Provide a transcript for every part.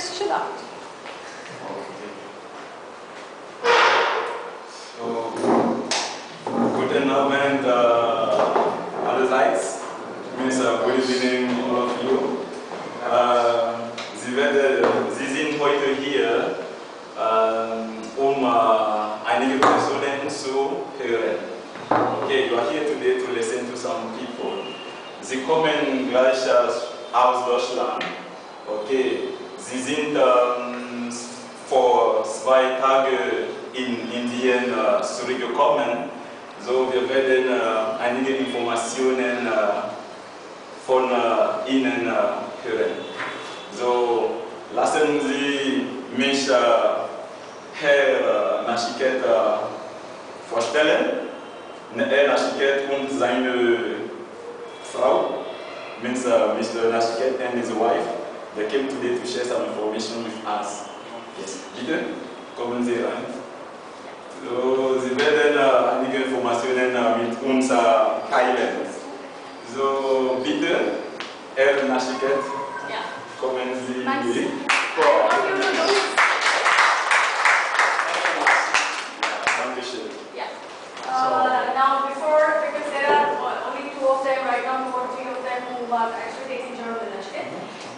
just chill out. So, guten Abend allerseits. Means good evening all of you. Sie sind heute hier, einige Personen zu hören. Okay, you are here today to listen to some people. Sie kommen gleich aus Deutschland. Okay, sie sind vor 2 Tagen in Indien zurückgekommen. So, wir werden einige Informationen von Ihnen hören. So, lassen Sie mich Herr Nachiket vorstellen. Herr Nachiket und seine Frau, means Mr. Nachiket and his wife, they came today to share some information with us. Yes, bitte, kommen Sie rein. So, Sie werden einige Informationen mit uns teilen. So, bitte, Herr Nachiket, kommen Sie vor. Now, before, because there are only 2 of them right now, 2 or 3 of them who are actually taking German,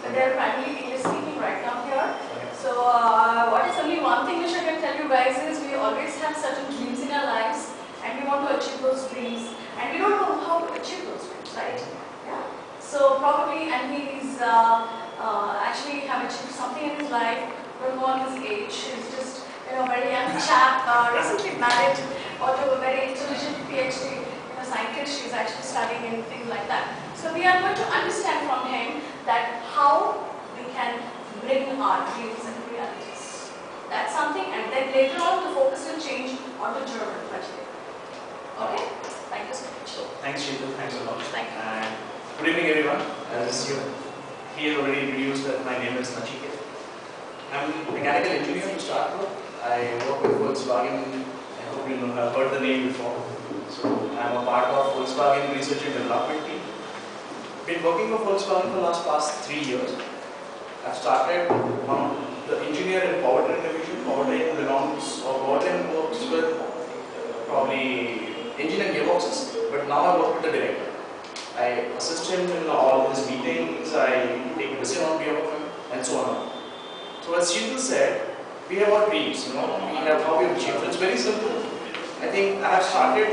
but they are primarily English speaking right now here. So, what is only one thing which I can tell you guys is we always have certain dreams in our lives and we want to achieve those dreams and we don't know how to achieve those dreams, right? Yeah. So, probably, and he's actually have achieved something in his life, don't know on his age, he's just very young chap, recently married, or to a very intelligent PhD scientist, she's actually studying and things like that. So we are going to understand from him that how we can bring our dreams into realities. That's something, and then later on the focus will change on the German particularly. Okay? Thank you so much. So, thanks Sheetal, thanks a lot. Thank you. And good evening everyone. As you here already introduced that my name is Nachiket. I'm a mechanical engineer to start with. I work with Volkswagen. I hope you have heard the name before. So I'm a part of Volkswagen research and development team. Been working for Volkswagen for the past 3 years. I've started the engineer and powertrain division. Powertrain belongs or powertrain works with probably engine and gearboxes, but now I work with the director. I assist him in all his meetings, I take decision on behalf of him, and so on. So as Sheetal said, we have our dreams, we have how we achieve. So it's very simple. I think I have started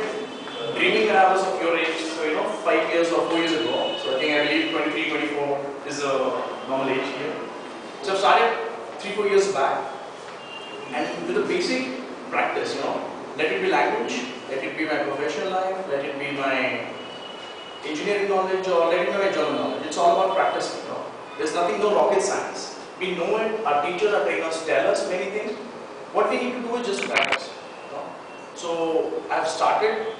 dreaming when I was of your age, so 5 years or 4 years ago. So I think I believe 23, 24 is a normal age here. So I've started 3-4 years back, and with a basic practice, let it be language, let it be my professional life, let it be my engineering knowledge, or let it be my German knowledge. It's all about practicing. There's nothing, no rocket science. We know it, our teachers, our trainers tell us many things. What we need to do is just practice. So I've started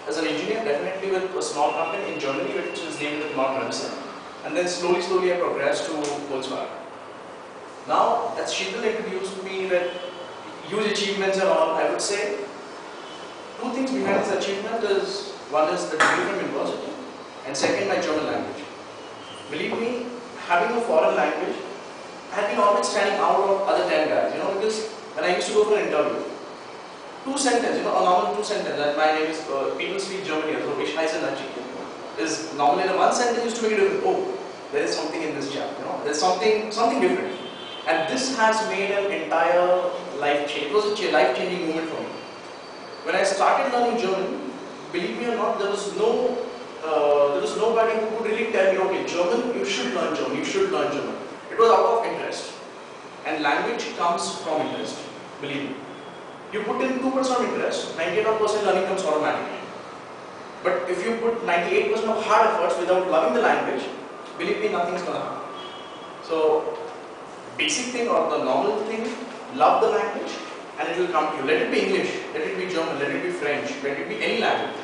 as an engineer, definitely with a small company in Germany, which is named Mark Ramsey. And then slowly I progressed to Volkswagen. Now, as Sheetal introduced me with huge achievements and all, I would say 2 things behind this achievement is, one is the degree from university, and second, my German language. Believe me, having a foreign language, I have been always standing out of other 10 guys, because when I used to go for an interview, 2 sentences, a normal 2 sentences, that my name is, people speak German here, so ich heiße Nachiket, is normally the 1 sentence used to make it different. Oh, there is something in this chap, there's something different. And this has made an entire life change. It was a life-changing moment for me. When I started learning German, believe me or not, there was nobody who could really tell me, okay, German, you should learn German, you should learn German. It was out of interest. And language comes from interest, believe me. You put in 2% interest, 98% learning comes automatically. But if you put 98% of hard efforts without loving the language, believe me, nothing's going to happen. So, basic thing or the normal thing, love the language and it will come to you. Let it be English, let it be German, let it be French, let it be any language.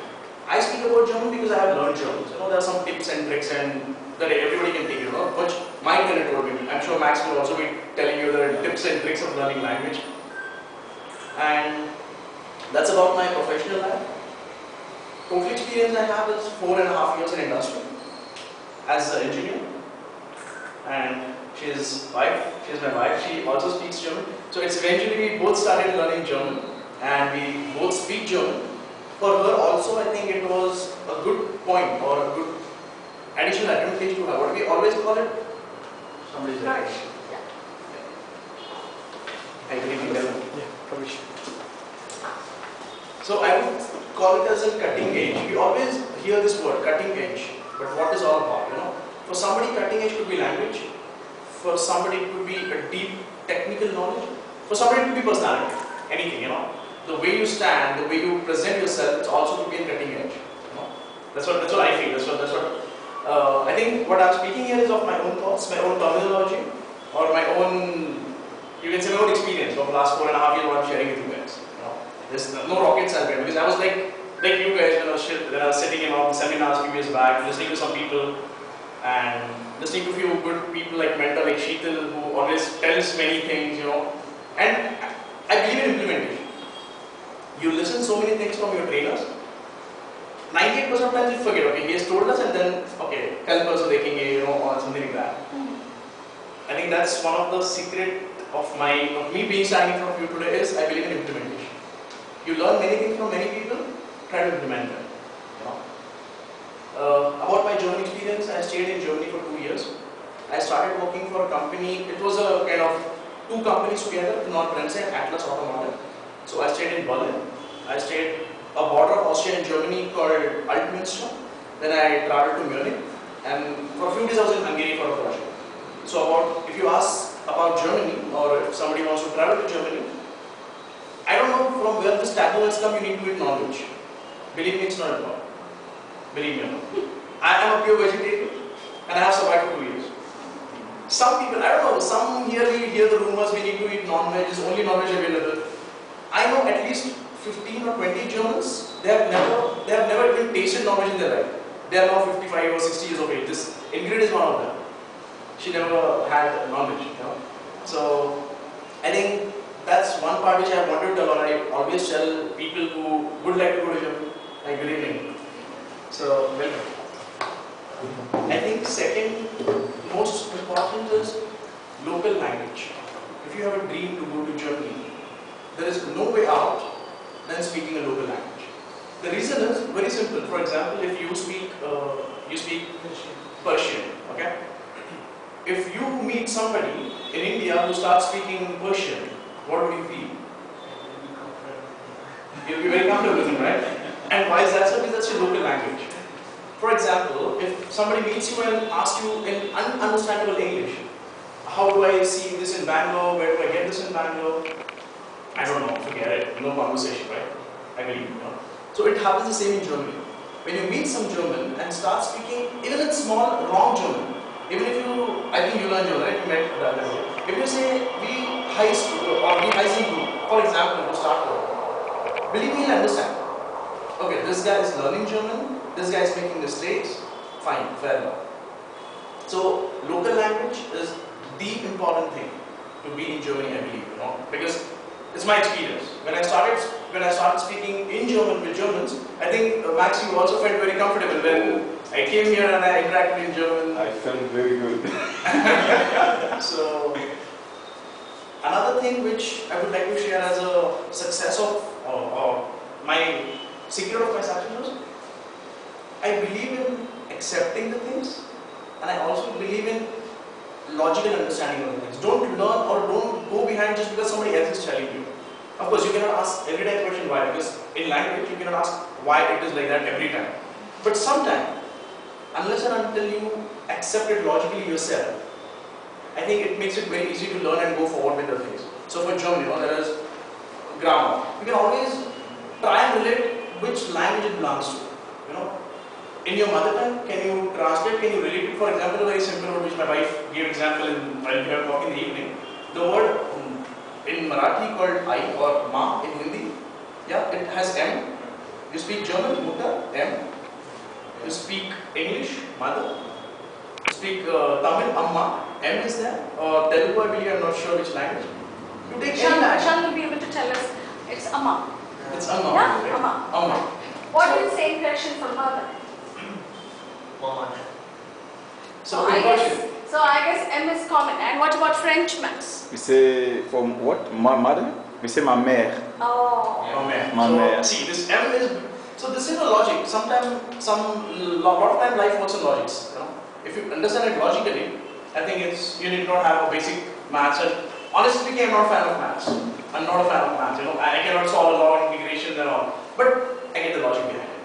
I speak about German because I have learned German. There are some tips and tricks and that everybody can take, which my trainer told me. I'm sure Max will also be telling you the tips and tricks of learning language. And that's about my professional life. Total experience I have is 4.5 years in industry as an engineer. And She's my wife, she also speaks German. So it's eventually we both started learning German and we both speak German. For her also, I think it was a good point or a good additional advantage to her. What do we always call it? Somebody's Right. Yeah. I believe Flourish. So I would call it as a cutting edge. We always hear this word, cutting edge. But what is all about, you know? For somebody, cutting edge could be language. For somebody, it could be a deep technical knowledge. For somebody, it could be personality. Anything, you know? The way you stand, the way you present yourself, it's also to be a cutting edge. You know? That's what I feel. That's what. I think what I'm speaking here is of my own thoughts, my own terminology, or my own, you can say my own experience of the last 4.5 years. What I'm sharing with you guys. You know? There's no rocket science here because I was like you guys when I was sitting in all the seminars a few years back, listening to some people and listening to a few good people like mentor like Sheetal who always tells many things, you know. And I believe in implementation. You listen so many things from your trainers. 98% of times you forget. Okay, he has told us, and then okay, kalpas dekhenge, you know, or something like that. I think that's one of the secret of me being standing in front of you today is I believe in implementation. You learn many things from many people, try to implement them. You know? About my German experience, I stayed in Germany for 2 years. I started working for a company. It was a kind of two companies together, Nordbremse and Atlas Automotive. So I stayed in Berlin. I stayed a border of Austria and Germany called Altmünster. Then I traveled to Munich, and for a few days I was in Hungary for a project. So if you ask about Germany, or if somebody wants to travel to Germany, I don't know from where this taboo has come. You need to eat non-veg. Believe me, it's not important. Believe me or not. I am a pure vegetarian, and I have survived for 2 years. Some people, I don't know, some here we hear the rumors we need to eat non-veg, is only non-veg available. I know at least 15 or 20 Germans, they have never even tasted non-veg in their life. They are now 55 or 60 years of age. This Ingrid is one of them. She never had non-veg, you know. So I think that's one part which I wanted to tell, or I always tell people who would like to go to Germany, like good evening. So welcome. I think second most important is local language. If you have a dream to go to Germany, there is no way out than speaking a local language. The reason is very simple. For example, if you speak Persian, okay? If you meet somebody in India who starts speaking Persian, what would you feel? You'll be very comfortable with him, right? And why is that so? Because that's your local language. For example, if somebody meets you and asks you in ununderstandable English, how do I see this in Bangalore? Where do I get this in Bangalore? I don't know, forget it. No conversation, right? I believe, you know. So it happens the same in Germany. When you meet some German and start speaking, even in small, wrong German, even if you, I think you learn German, right? You met the other day. If you say, wie heißt du, or wie heißen du, for example, to start with, believe me, he'll understand. Okay, this guy is learning German, this guy is making mistakes, fine, fair enough. So, local language is the important thing to be in Germany, I believe, you know, because it's my experience. When I started speaking in German with Germans, I think Max, you also felt very comfortable when I came here and I interacted in German. I felt very good. So, another thing which I would like to share as a success of, or my secret of my success is, I believe in accepting the things, and I also believe in logical understanding of the things. Don't learn or don't go behind just because somebody else is telling you. Of course, you cannot ask every time question why, because in language you cannot ask why it is like that every time. But sometimes, unless and until you accept it logically yourself, I think it makes it very easy to learn and go forward with the things. So for German, you know, there is grammar. You can always try and relate which language it belongs to. You know, in your mother tongue, can you translate? Can you relate it? For example, a very simple word which my wife gave example while we were talking in the evening. The word in Marathi called I or Ma in Hindi. Yeah, it has M. You speak German, Mutter, M. You speak English, mother. You speak Tamil, Amma, M is there. Or Telugu, I believe, I'm not sure which language. You take any language. Shan will be able to tell us it's Amma. It's Amma. Yeah, right? Amma. Amma. What do you say in correction for mother? Mama. So I in guess Persian. So I guess M is common. And what about French, Max? We say from what? My mother? We say ma mère. Oh. Ma mère. Ma so, mère. see, this M is, so this is a logic. Sometimes, lot of time life works in logics. You know? If you understand it logically, I think it's, you need not have a basic maths. And honestly speaking, I'm not a fan of maths. I'm not a fan of maths. You know, I cannot solve a lot of integrations and all. But I get the logic behind it.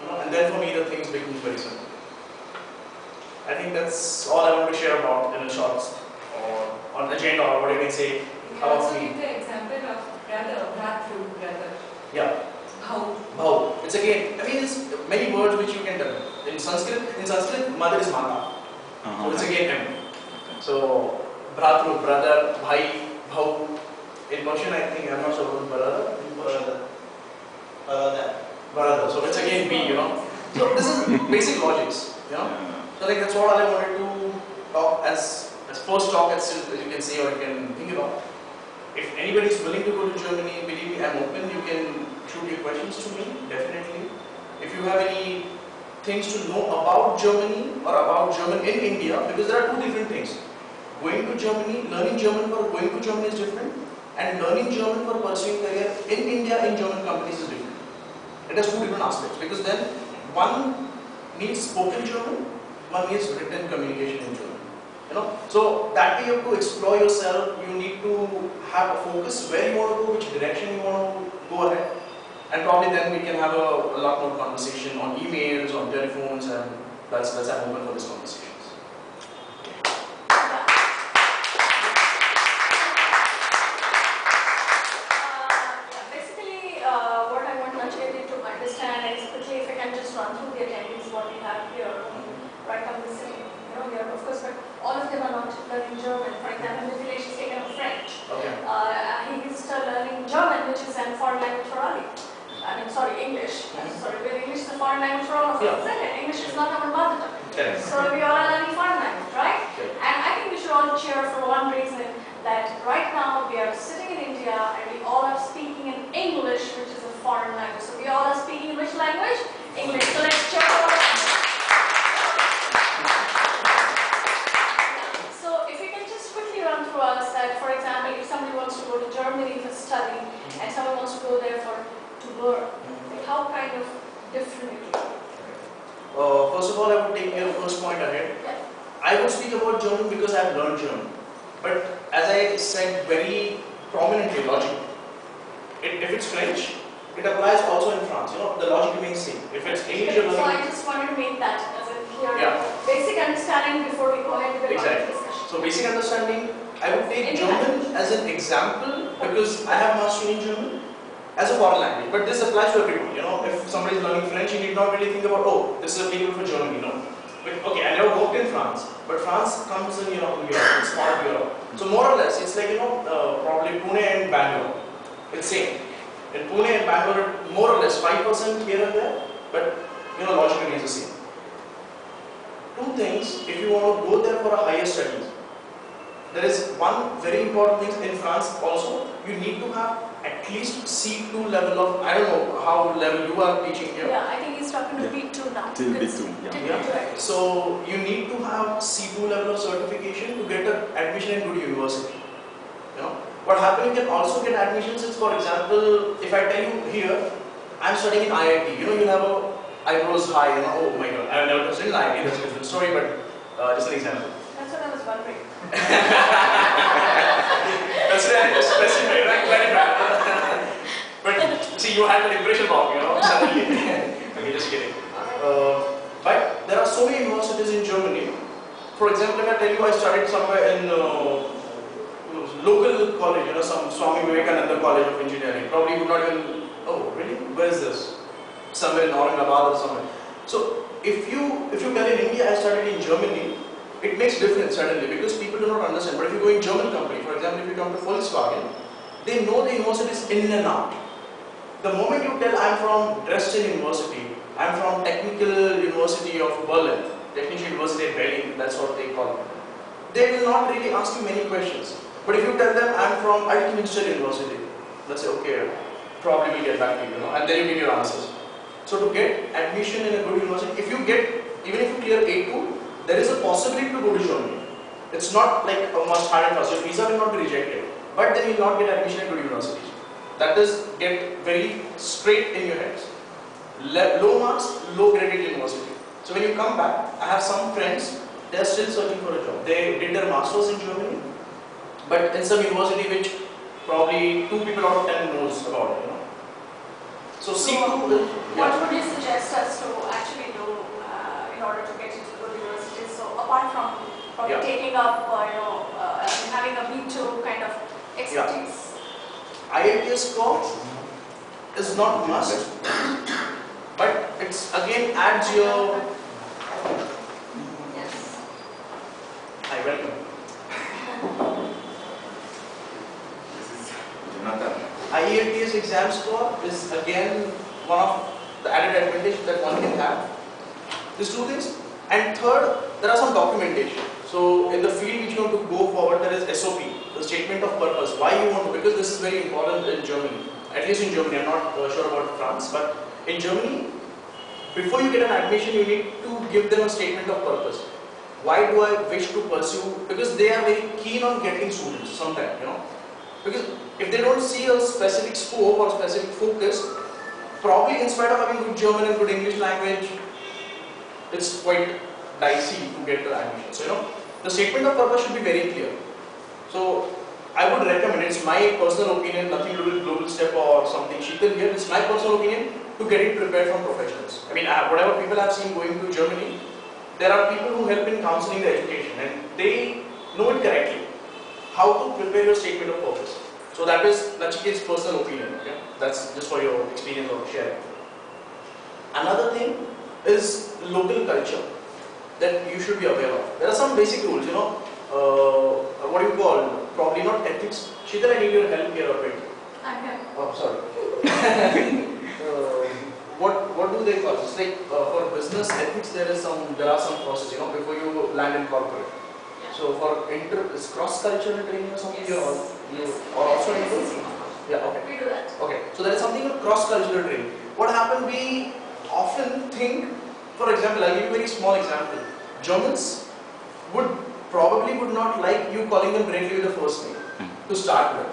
You know, and then for me, the things become very simple. I think that's all I want to share about in a short or on agenda or what you can say about me. Give the example of brother, brother. Yeah. How? Bhau. It's again, I mean, it's many words which you can tell. In Sanskrit, mother is mata. So it's again M. So, bhratru, brother, bhai, bhau. In Persian, I think, I'm not sure about brother. Brother. So it's again B, you know. So this is basic logics, you know. So like that's what I wanted to talk as first talk as you can say or you can think about. If anybody is willing to go to Germany, believe me, I'm open. You can shoot your questions to me, definitely. If you have any things to know about Germany or about German in India, because there are two different things. Going to Germany, learning German for going to Germany is different, and learning German for pursuing career in India in German companies is different. It has two different aspects, because then one needs spoken German, one needs written communication in German. You know, so that way you have to explore yourself. You need to have a focus where you want to go, which direction you want to go ahead, and probably then we can have a lot more conversation on emails, on telephones, and that's I'm open for these conversations. Basically, what I want Nachiketan to understand is quickly, if I can just run through the attendees what we have here, right now listening, here, of course, but all of them are not learning German. For example, Mithilesh is taken up French. Okay. He is still learning German, which is a foreign language for Ali. English. Sorry, but English is a foreign language for all of us, isn't it? English is not our mother tongue. Yes. So we all are learning foreign language, right? Okay. And I think we should all cheer for one reason, that right now we are sitting in India and we all are speaking in English, which is a foreign language. So we all are speaking which language? English. So let's cheer for that. So if you can just quickly run through us that, for example, if somebody wants to go to Germany for study and someone wants to go there to work, like how kind of different it will be? First of all, I would take your first point ahead. Yeah. I would speak about German because I have learned German. But as I said very prominently, logic. If it's French, it applies also in France. You know, the logic remains same. If it's English, you're So I learning. just wanted to make that as a clear Yeah. basic understanding before we go ahead with the Exactly. discussion. So basic understanding, I would take Any German as an example because I have mastery in German as a foreign language. But this applies to everyone. You know, if somebody is learning French, you need not really think about, oh, this is applicable for Germany. No. But, okay, I never worked in France, but France comes in, Europe, it's part of Europe. So more or less, it's like, probably Pune and Bangalore. It's same. In Pune and Bangalore, more or less 5% here and there, but logic remains the same. Two things, if you want to go there for a higher studies, there is one very important thing in France also, you need to have at least C2 level of, I don't know how level you are teaching here. Yeah, I think he's talking to B2 now. Till B2, yeah. Yeah. So you need to have C2 level of certification to get an admission in good university. You know, what happens, you can also get admissions is, for example, if I tell you here, I'm studying in IIT, you have a eyebrows high, oh my god, I've never studied in IIT, that's a different story, but just an example. That's what I was wondering. That's very specific, right? Very bad. But see, you had an impression bomb, suddenly. Okay, just kidding. But there are so many universities in Germany. For example, if I tell you I studied somewhere in local college, some Swami Vivekananda College of Engineering, probably would not even, oh really? Where is this? Somewhere in Aurangabad or somewhere. So if you tell in India I studied in Germany, it makes difference suddenly because people do not understand. But if you go in German company, for example, if you come to Volkswagen, they know the universities in and out. The moment you tell I'm from Dresden University, I'm from Technical University of Berlin, Technische Universität Berlin, that's what they call it, they will not really ask you many questions. But if you tell them I'm from Altminster University, they'll say okay, probably we'll get back to you, and then you give your answers. So to get admission in a good university, even if you clear A2, there is a possibility to go to Germany. It's not like a must hard and fast. Your visa will not be rejected, but then you will not get admission into universities. That is get very straight in your heads. Low marks, low graded university. So when you come back, I have some friends, they are still searching for a job. They did their masters in Germany, but in some university which probably 2 people out of 10 knows about it, you know. So C2, what would you suggest us to actually do in order to get into good universities? So apart from taking up, having a B2 kind of expertise. IELTS score is not must, but it's again adds your. Yes. Hi, welcome. This is Jonathan. IELTS exam score is again one of the added advantage that one can have. These two things. And third, there are some documentation. So in the field which you want to go forward, there is SOP, the statement of purpose. Why you want to, because this is very important in Germany. At least in Germany, I'm not sure about France, but in Germany, before you get an admission, you need to give them a statement of purpose. Why do I wish to pursue? Because they are very keen on getting students sometimes, you know. Because if they don't see a specific scope or specific focus, probably in spite of having good German and good English language, it's quite dicey to get the admission. So, you know, the statement of purpose should be very clear. So, I would recommend, it's my personal opinion, nothing to do with GlobalStep or something Sheetal here, it's my personal opinion to get it prepared from professionals. I mean, whatever people I've seen going to Germany, there are people who help in counseling the education and they know it correctly. How to prepare your statement of purpose. So that is Nachiket's personal opinion. Okay? That's just for your experience of sharing. Another thing is local culture that you should be aware of. There are some basic rules, you know, what do you call, probably not ethics. Sheetal, I need your help here a bit. I'm here. Oh, sorry. What do they call? It's like for business ethics, there are some process, you know, before you land in corporate. Yeah. So for cross-cultural training or something, Yes. you are also into? Yeah, okay. We do that. Okay, so there is something called cross-cultural training. What happened, we often think, for example, I'll give you a very small example. Germans would not like you calling them directly with the first name to start with.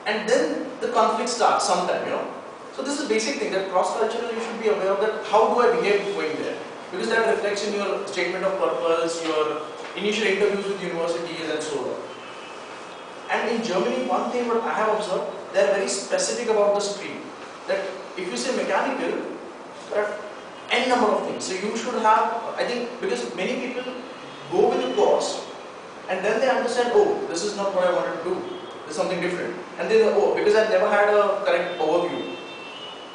And then the conflict starts sometime, you know. So this is a basic thing that cross-cultural you should be aware of that how do I behave going there? Because that reflects in your statement of purpose, your initial interviews with universities and so on. And in Germany, one thing what I have observed, they are very specific about the stream. That if you say mechanical, there are n number of things. So you should have, I think, because many people go with the course and then they understand, oh, this is not what I wanted to do. There's something different. And they know, oh, because I've never had a correct overview.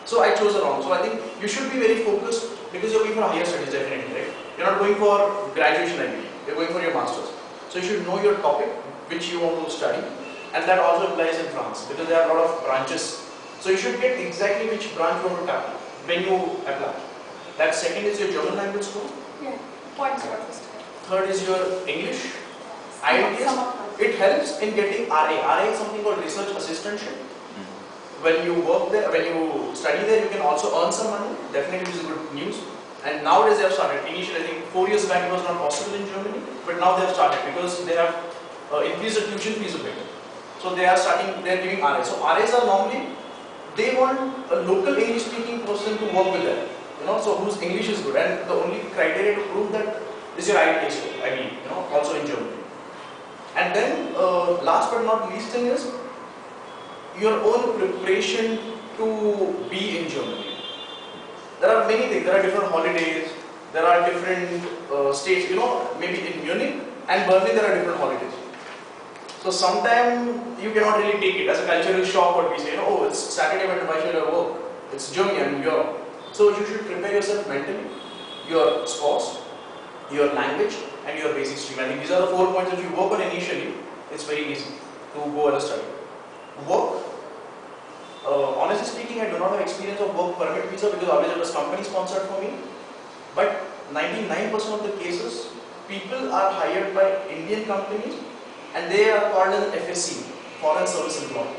So I chose it wrong. So I think you should be very focused because you're going for higher studies definitely, right? You're not going for graduation, I believe. You're going for your masters. So you should know your topic, which you want to study. And that also applies in France because there are a lot of branches. So you should get exactly which branch you want to tackle when you apply. That second is your German language score. Yeah. Points for first. Third is your English. IELTS, it helps in getting RA. RA is something called research assistantship. When you work there, when you study there, you can also earn some money. Definitely this is good news. And nowadays they have started. Initially, I think 4 years back it was not possible in Germany, but now they have started because they have increased the tuition fees a bit. So they are starting, they are giving RAs. So RAs are normally, they want a local English speaking person to work with them. You know, so whose English is good. And the only criteria to prove that is your IELTS score, I mean, you know, also in Germany. And then last but not least thing is your own preparation to be in Germany. There are many things, there are different holidays, there are different states, you know, maybe in Munich and Berlin there are different holidays. So sometimes you cannot really take it as a cultural shock what we say, you know, oh, it's Saturday but why should I work? It's Germany and Europe. So you should prepare yourself mentally, your scores, your language and your basic stream. I think these are the 4 points if you work on initially, it's very easy to go as a study. Work. Honestly speaking, I do not have experience of work permit visa because always it was company sponsored for me. But 99% of the cases, people are hired by Indian companies and they are called as FSC, Foreign Service Employee.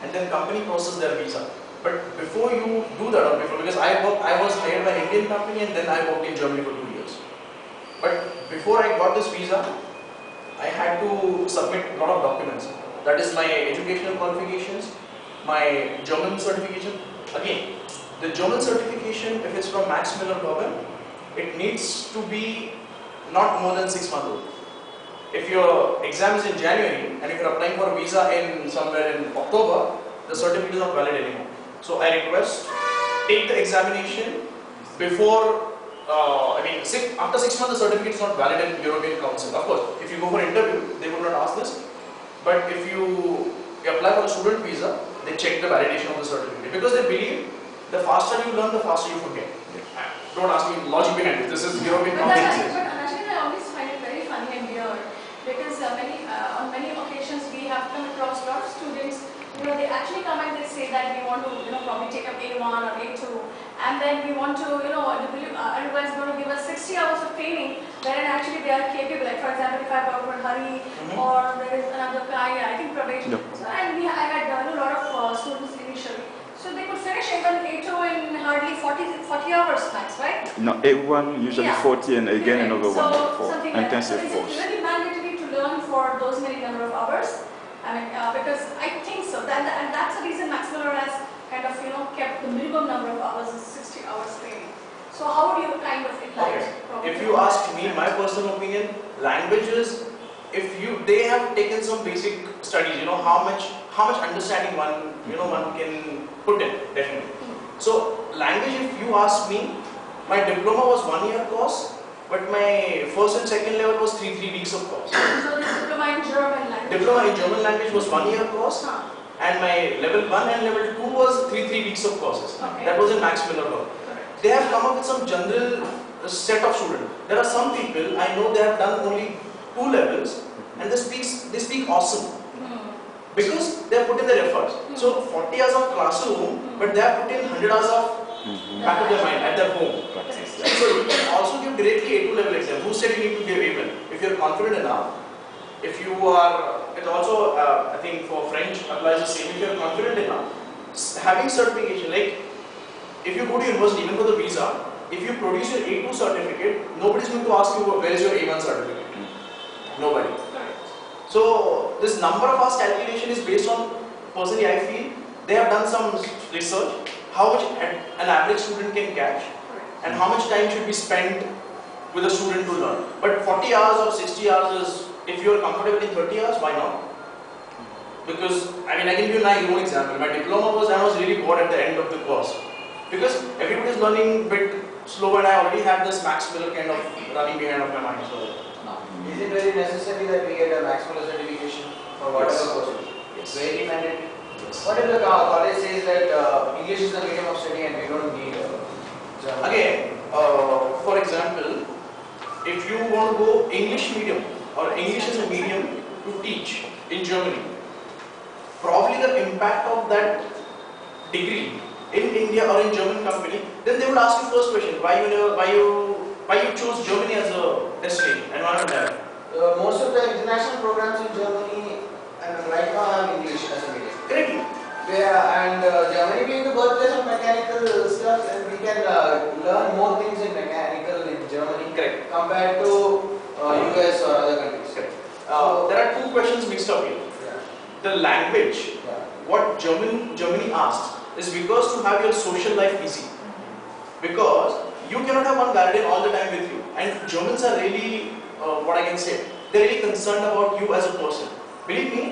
And then company processes their visa. But before you do that, or before, because I was hired by an Indian company and then I worked in Germany for 2 years. But before I got this visa, I had to submit a lot of documents. That is my educational qualifications, my German certification. Again, the German certification, if it's from Max Miller Bergen, it needs to be not more than 6 months old. If your exam is in January and if you're applying for a visa in somewhere in October, the certificate is not valid anymore. So I request, take the examination before, after 6 months the certificate is not valid in European Council. Of course, if you go for an interview, they would not ask this. But if you apply for a student visa, they check the validation of the certificate because they believe the faster you learn, the faster you forget. Don't ask me logic behind it. This is European Council. But Anashka, I always find it very funny and weird because on many occasions we have come across a lot of students. They actually come and they say that we want to, probably take up A1 or A2, and then we want to, everyone's going to give us 60 hours of training, wherein actually they are capable. Like for example, if I talk about Hari, or there is another guy, I think Pravesh. Yep. So, and I had done a lot of students initially. So they could finish even A2 in hardly 40 hours max, right? No, A1 usually 40 and again another one for something intensive like that. So course. is it really mandatory to learn for those many number of hours? Because I think so, and that's the reason Max Miller has kind of kept the minimum number of hours is 60 hours training. So how would you kind of apply it? If you ask me, my personal opinion, languages, they have taken some basic studies, how much understanding one can put in, definitely. So language, if you ask me, my diploma was 1 year course, but my first and second level was 3 weeks of course. So this diploma in German language? Diploma in German language was 1 year course, and my level 1 and level 2 was 3 weeks of courses. Okay. That was in Max Miller Bergen. They have come up with some general set of students. There are some people, I know they have done only 2 levels, and they speak awesome. Because they have put in their efforts. So 40 hours of classroom, but they have put in 100 hours of back of their mind at their home. So you can also give directly A2 level exam. Who said you need to give A1? If you are confident enough, if you are, it also I think for French applies the same. If you are confident enough, having certification, like if you go to university, even for the visa, if you produce your A2 certificate, nobody is going to ask you where is your A1 certificate. Nobody. So this number of hours calculation is based on, personally I feel, they have done some research, how much an average student can catch and how much time should be spent with a student to learn. But 40 hours or 60 hours is, if you are comfortable in 30 hours, why not? Because, I can give you my own example. My diploma was, I was really bored at the end of the course. Because everybody is learning a bit slow and I already have this Max Miller kind of running behind of my mind. So, is it very necessary that we get a Max Miller certification for whatever course? Yes. Very mandatory. Yes. What if the college says that English is the medium of study and we don't need German? Again, for example, if you want to go English medium or English as a medium to teach in Germany, probably the impact of that degree in India or in German company, then they would ask you first question, why you chose Germany as a destination and why not there? Most of the international programs in Germany right now have English as a medium. Correctly. And Germany being the birthplace of mechanical stuff, and we can learn more things in mechanical in Germany. Correct. Compared to US or other countries. Correct. There are 2 questions mixed up here. Yeah. The language, Yeah. what Germany asks is because to have your social life easy. Because you cannot have one guardian all the time with you. And Germans are really, what I can say, they're really concerned about you as a person. Believe me,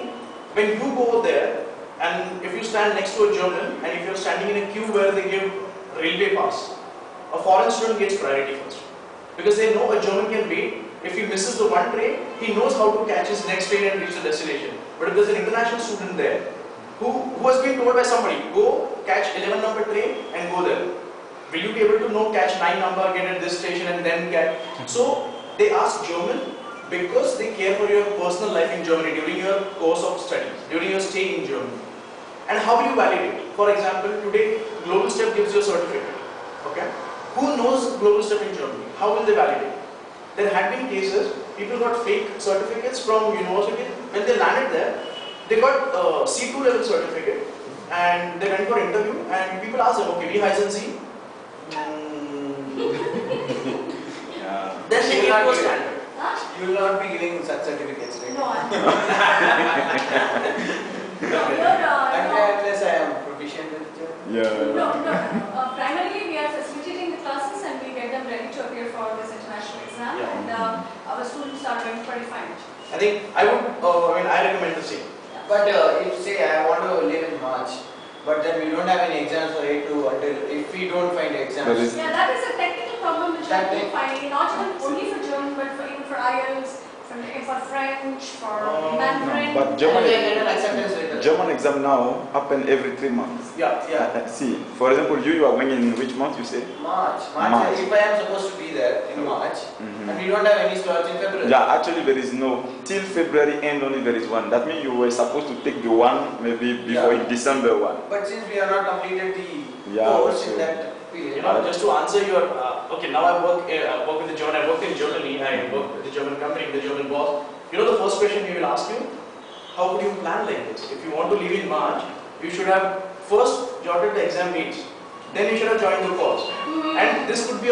when you go there, and if you stand next to a German, and if you're standing in a queue where they give railway pass, a foreign student gets priority first. Because they know a German can wait. If he misses the one train, he knows how to catch his next train and reach the destination. But if there's an international student there, who has been told by somebody, go catch 11 number train and go there. Will you be able to know catch 9 number, get at this station and then catch? So they ask German because they care for your personal life in Germany during your course of studies, during your stay in Germany. And how will you validate? For example, today GlobalSteps gives you a certificate. Okay? Who knows GlobalSteps in Germany? How will they validate? There had been cases, people got fake certificates from university. When they landed there, they got C2 level certificate and they went for interview and people asked them, okay, wie heißen Sie? Then they gave you a standard. You will not be giving such certificates, right? No, I'm not. No, Unless I am proficient with German. Yeah. no. Primarily, we are facilitating the classes and we get them ready to appear for this international exam, Yeah. and our students are going pretty fine. I think I would, I recommend the same. But if say I want to live in March, but then we don't have any exams for A2 until if we don't find exams. Yeah, that is a technical problem which That I think finding not even only for German but even for IELTS, for French, for Mandarin. But German acceptance letter. German exam now happen every 3 months. Yeah. See, for example, you are going in which month you say? March. March. If I am supposed to be there in March, Mhm. and we don't have any slots in February. Yeah, actually there is no, till February end only there is one. That means you were supposed to take the one maybe before in December one. But since we have not completed the Yeah, course sure. in that period. Just to answer your, okay, now I work with the German, I work in Germany, I work with the German company, the German boss. You know the first question he will ask you? How could you plan like this? If you want to leave in March, you should have first jotted the exam dates. Then you should have joined the course. And this could be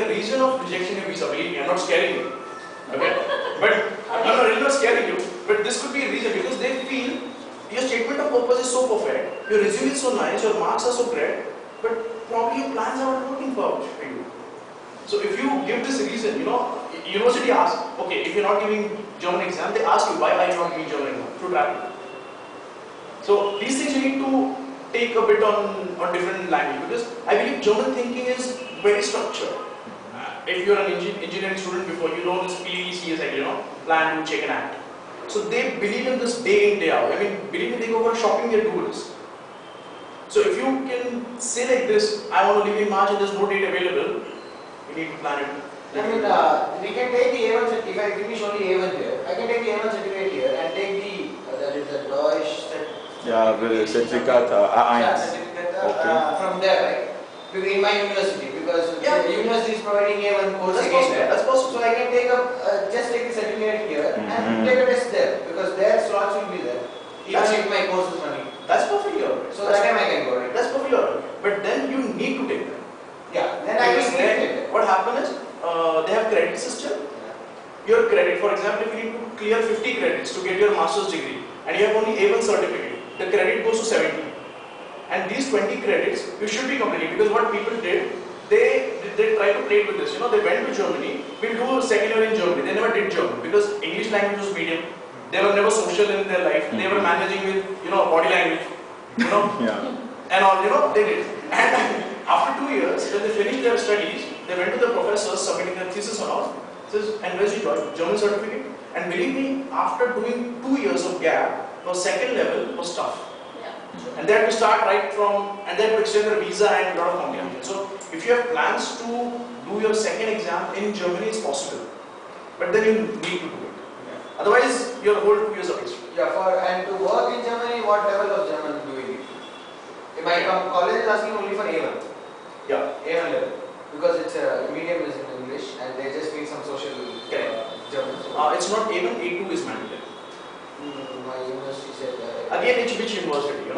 a reason of rejection of visa. Believe me, I'm not scaring you. Okay? But I'm really not scaring you. But this could be a reason because they feel your statement of purpose is so perfect, your resume is so nice, your marks are so great, but probably your plans are not working for you. So if you give this reason, university asks, okay, if you're not giving German exam, they ask you why are you not giving German exam? Through travel. So these things you need to take a bit on different language because I believe German thinking is very structured. If you're an engineering student before, you know this PECS, plan, do, check and act. So they believe in this day in, day out. I mean, believe me, they go for shopping, they do this. So if you can say like this, I want to leave in March and there's no date available, you need to plan it. I mean, we can take the A1 certificate. If I finish only A1 here, I can take the A1 certificate here and take that is the Deutsch Yeah, the certificate certificate from there, right? In my university, because the university is providing A1 course again there. That's possible. So I can take just take the certificate here and take a test there because their slots will be there. Even if my course is running. That's perfectly alright. So that time I can go, right? That's perfectly alright. But then you need to take that. Yeah, then I will take it. What happens is, they have credit system. Your credit, for example, if you need to clear 50 credits to get your master's degree and you have only A1 certificate, the credit goes to 70. And these 20 credits, you should be completing because what people did, they tried to play with this. They went to Germany, we'll do a second year in Germany. They never did German because English language was medium. They were never social in their life. They were managing with, body language, Yeah. and all, they did. And after 2 years, when they finished their studies, they went to the professors submitting their thesis and all. Says, and where's your German certificate? And believe me, after doing 2 years of gap, the second level was tough. And they had to start right from, and they had to extend their visa and a lot of complications. So, if you have plans to do your second exam in Germany, it's possible. But then you need to do it. Otherwise, your whole 2 years are wasted. Yeah, and to work in Germany, what level of German do we need? If my college is asking only for A1. Yeah. A1 level. Because it's medium is in English and they just need some social German. It's not A1, A2 is mandatory. My university said Again, which university,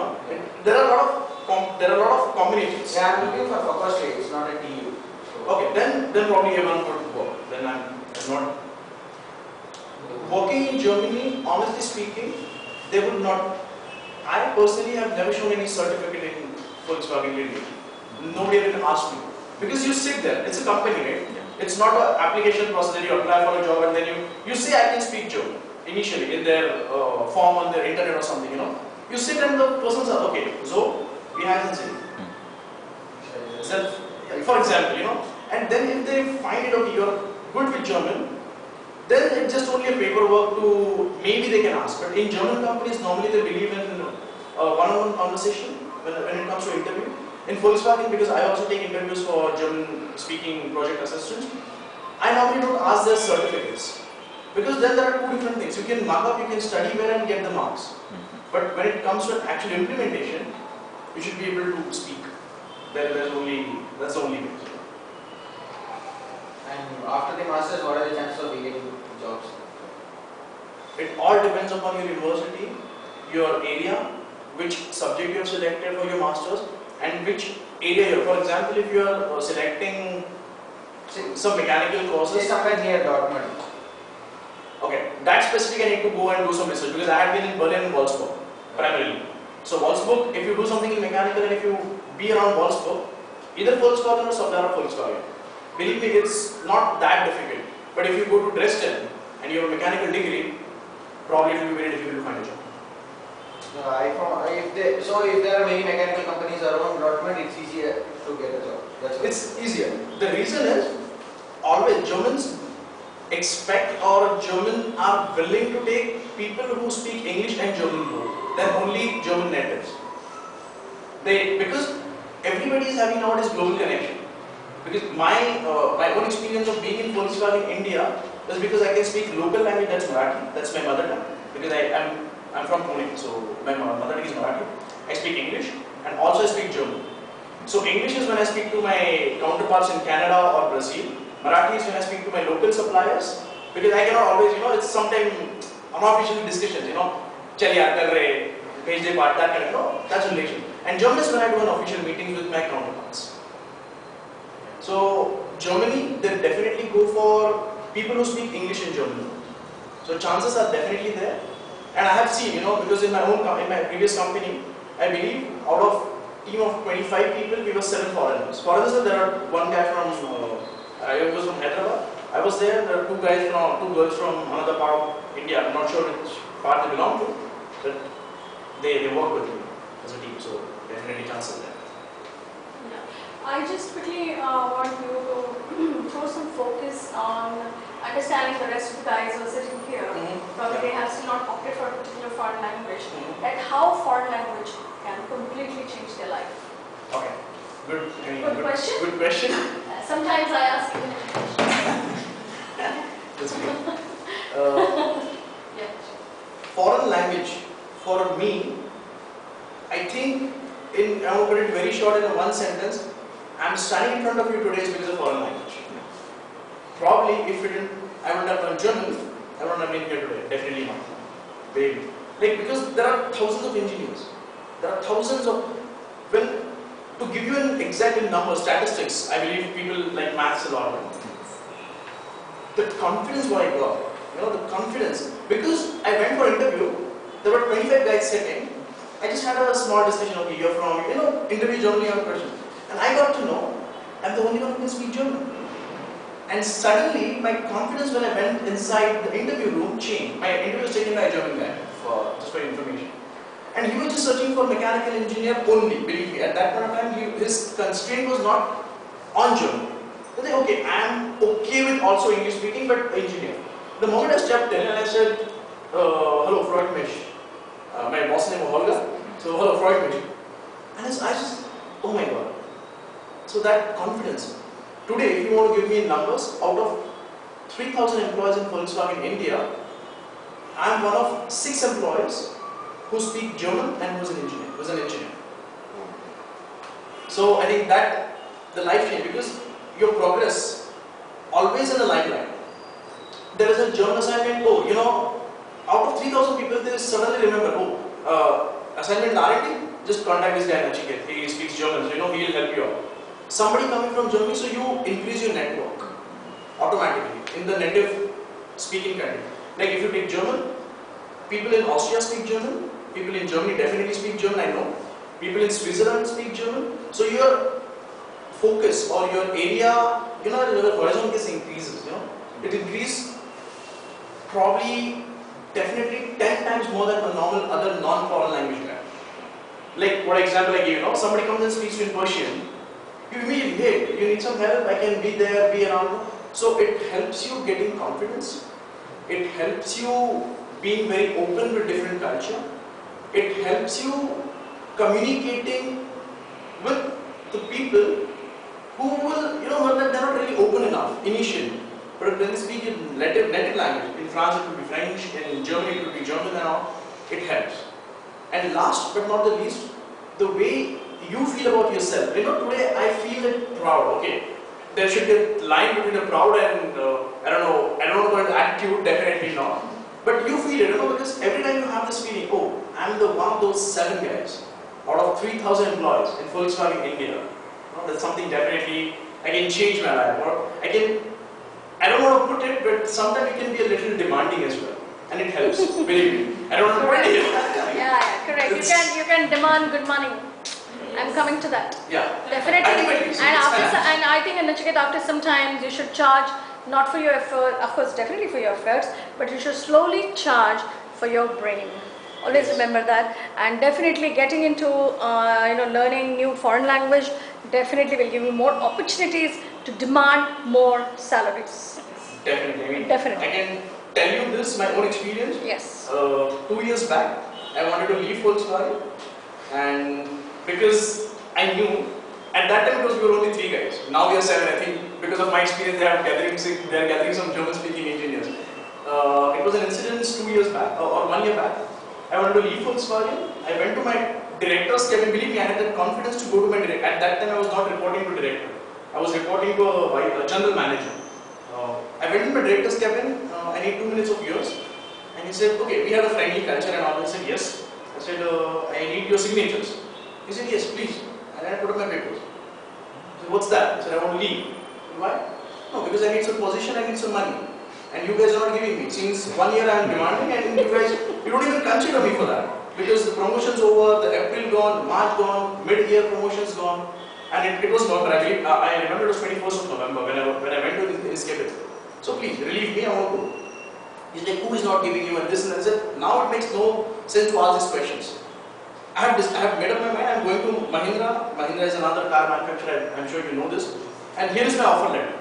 There are a lot of combinations. Yeah, I'm looking for faculty, it's not a TU. So Okay, then probably A1 would work. Then I'm not. Working in Germany, honestly speaking, they would not. I personally have never shown any certificate in Volkswagen Limited. Nobody even asked me. Because you sit there, it's a company, right? It's not an application process that you apply for a job and then you say I can speak German initially in their form on their internet or something, You sit and the person says, okay, so we have to say. For example, and then if they find it, okay, you're good with German, then it's just only a paperwork to, maybe they can ask. But in German companies, normally they believe in one-on-one conversation when it comes to interview. In Volkswagen, because I also take interviews for German speaking project assistants, I normally don't ask their certificates. Because then there are two different things. You can mark up, you can study well and get the marks. But when it comes to actual implementation, you should be able to speak. That's the only way. and after the masters, what are the chances of getting jobs? It all depends upon your university, your area, which subject you have selected for your masters, and which area you're. For example, if you are selecting some mechanical courses. Say somewhere near Dortmund. Okay, that specific I need to go and do some research because I have been in Berlin and Wolfsburg primarily. So Wolfsburg, if you do something in mechanical and if you be around Wolfsburg, either Volkswagen or supplier of Volkswagen, believe me, it's not that difficult. But if you go to Dresden and you have a mechanical degree, probably it will be very difficult to find a job. If there are many mechanical companies around Dortmund, it's easier to get a job. It's easier. The reason is always Germans expect or German are willing to take people who speak English and German both, than only German natives. Because everybody is having nowadays global connection. Because my own experience of being in Volkswagen India is because I can speak local language, that's Marathi, that's my mother tongue. Because I'm from Pune, so my mother tongue is Marathi. I speak English and also I speak German. So English is when I speak to my counterparts in Canada or Brazil. Marathi is when I speak to my local suppliers. Because I cannot always, it's sometimes unofficial discussions, chal yaar kar rahe, page de part, that kind of, that's relation. And German is when I do an official meetings with my counterparts. So Germany, they definitely go for people who speak English and German. So chances are definitely there. And I have seen, because in my previous company, I believe out of team of 25 people, we were 7 foreigners. Foreigners, there are one guy from, I was from Hyderabad. I was there are two girls from another part of India. I'm not sure which part they belong to, but they work with me as a team, so definitely chances there. I just quickly want you to throw some focus on understanding the rest of the guys who are sitting here. Probably they have still not opted for a particular foreign language. Like how foreign language can completely change their life. Okay, good question. Good question. Sometimes I ask even if That's good. yeah. Foreign language, for me, I think, I will put it very short in one sentence, I'm standing in front of you today because of foreign language. Probably if I wouldn't have learned German, I wouldn't have been here today. Definitely not. Maybe. Because there are thousands of engineers. There are thousands of, to give you an exact number, statistics, I believe people like maths a lot. The confidence what I got, the confidence. Because I went for interview, there were 25 guys sitting. I just had a small discussion, okay, you're from, interview Germany, you have a question. And I got to know, I'm the only one who can speak German. And suddenly, my confidence when I went inside the interview room changed. My interview was taken by a German guy, just for information. And he was just searching for mechanical engineer only, believe me. At that point of time, his constraint was not on German. He said, okay, I'm okay with also English speaking, but engineer. The moment I stepped in and I said, hello, Freud Mish. My boss name was Holger. So, hello, Freud Mish. And his eyes just, oh my God. So that confidence. Today, if you want to give me numbers, out of 3,000 employees in Volkswagen India, I am one of 6 employees who speak German and who's an engineer. So I think that the life change, because your progress always in the limelight. There is a German assignment, out of 3,000 people, they suddenly remember, assignment R&D, just contact this guy Nachiket, he speaks German, so he will help you out. Somebody coming from Germany, so you increase your network automatically in the native speaking country. Like if you take German, people in Austria speak German, people in Germany definitely speak German, I know. People in Switzerland speak German. So your focus or your area, the horizon increases, It increases probably definitely 10 times more than a normal other non-foreign language guy. Like what example I gave, somebody comes and speaks to you in Persian, you immediately, hey, you need some help, I can be there, be around. So it helps you getting confidence. It helps you being very open with different culture. It helps you communicating with the people who will, they're not really open enough initially. But when they speak in native language, in France it will be French, in Germany it will be German and all, it helps. And last but not the least, the way you feel about yourself. Today I feel proud, okay. There should be a line between a proud and, I don't know about attitude, definitely not. But you feel it, because every time you have this feeling, I'm the one of those 7 guys out of 3,000 employees in Volkswagen India. That's something definitely, I can change my life, or I I don't want to put it, but sometimes it can be a little demanding as well, and it helps. Believe me, I don't want to put it. Yeah, correct. You can demand good money. I'm coming to that. Yeah. Definitely. And I think in Nachiket, after some time, you should charge not for your effort, of course, definitely for your efforts, but you should slowly charge for your brain. Always remember that. And definitely getting into learning new foreign language definitely will give you more opportunities to demand more salaries. Definitely. I mean, Definitely. I can tell you this, my own experience. Yes. 2 years back, I wanted to leave Volkswagen, and because I knew at that time we were only 3 guys. Now we are 7. I think because of my experience, they are gathering some German-speaking engineers. It was an incident 2 years back or 1 year back. I wanted to leave Volkswagen. I went to my director's cabin. Believe me, I had the confidence to go to my director. At that time, I was not reporting to director. I was reporting to a general manager. I went to my director's cabin. I need 2 minutes of yours. And he said, okay, we have a friendly culture and all. I said, yes. I said, I need your signatures. He said, yes, please. And I put up my papers. I said, what's that? I said, I want to leave. Why? No, because I need some position, I need some money. And you guys are not giving me. Since 1 year I am demanding, and you don't even consider me for that. Because the promotion's over, the April gone, March gone, mid-year promotion's gone. And it was November. I remember it was 21st of November when I went to his cabin. So please, relieve me, I want to go. He's like, who is not giving you and this and that? I said, now it makes no sense to ask these questions. I have made up my mind, I am going to Mahindra. Mahindra is another car manufacturer, I'm sure you know this. And here is my offer letter.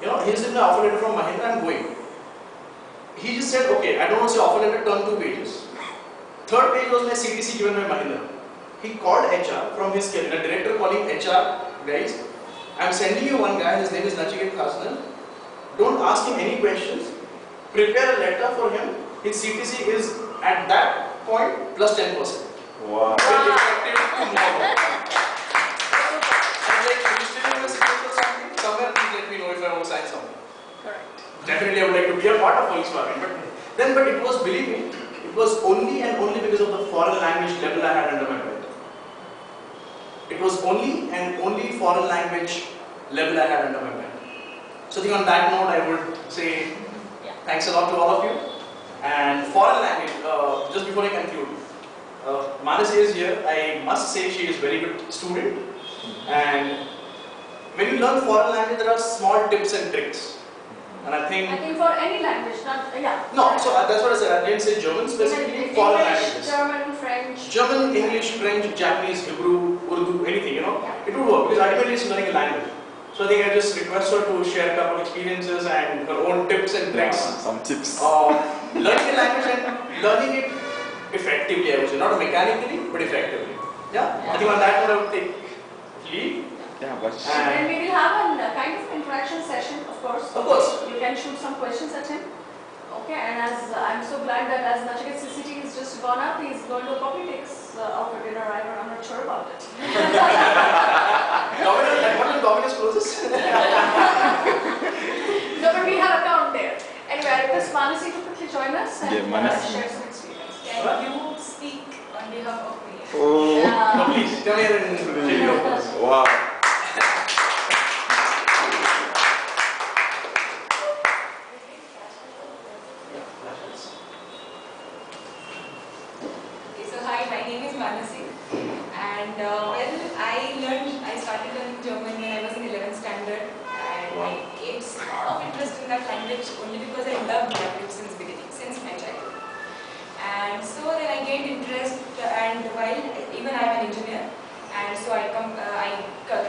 Here is my offer letter from Mahindra, I am going. He just said, okay, I don't want to say offer letter, turn 2 pages. 3rd page was my CTC given by Mahindra. He called HR from his cabin, a director calling HR, guys, I am sending you one guy, his name is Nachiket Khasnan. Don't ask him any questions. Prepare a letter for him. His CTC is at that point plus 10%. Wow. Effective tomorrow. I'm like, you still have a signature or something? Somewhere please let me know if I want to sign something. Correct. Definitely I would like to be a part of Volkswagen. But it was, believe me, it was only and only because of the foreign language level I had under my belt. It was only and only foreign language level I had under my belt. So I think on that note I would say thanks a lot to all of you. And foreign language, just before I conclude, Manasi is here. I must say she is a very good student. And when you learn foreign language, there are small tips and tricks. And I think for any language, not No, so that's what I said. I didn't say German specifically. Foreign languages. German, French. German, English, French, Japanese, Hebrew, Urdu, anything. It would work because ultimately it's learning a language. So I think I just request her to share a couple of experiences and her own tips and tricks. Some tips. Learning a language and learning it effectively, I would say. Not mechanically, but effectively. Yeah? I think on that note I would take leave. Yeah, but And we will have a kind of interaction session, of course. Of course. You can shoot some questions at him. Okay, and as I'm so glad that as Nachiket's CCT has just gone up, he's going to Polytechs after dinner. I'm not sure about it. What Dominus closes? No, but we have account there. Anyway, I request Manasi to quickly join us and share some experience. Can you speak on behalf of me? oh, No, please, come here and take your pose. wow. So hi, my name is Manasi, and I started learning German when I was in 11th standard, and I gained a lot of interest in that language only because I loved language since beginning, since my childhood. And so then I gained interest, and while even I am an engineer, and so I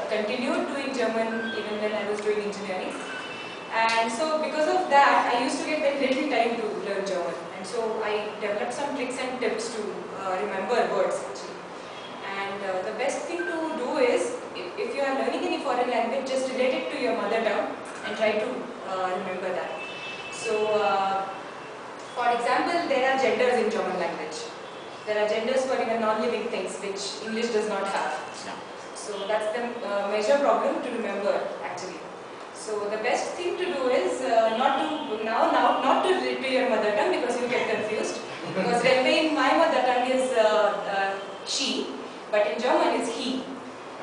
continued doing German even when I was doing engineering. And so because of that, I used to get very little time to learn German. And so I developed some tricks and tips to remember words actually. And the best thing to do is, if you are learning any foreign language, just relate it to your mother tongue and try to remember that. So, for example, there are genders in German language. There are genders for even non-living things which English does not have. So that's the major problem to remember actually. So the best thing to do is not to relate to your mother tongue because you get confused. Because railway in my mother tongue is she, but in German it's he.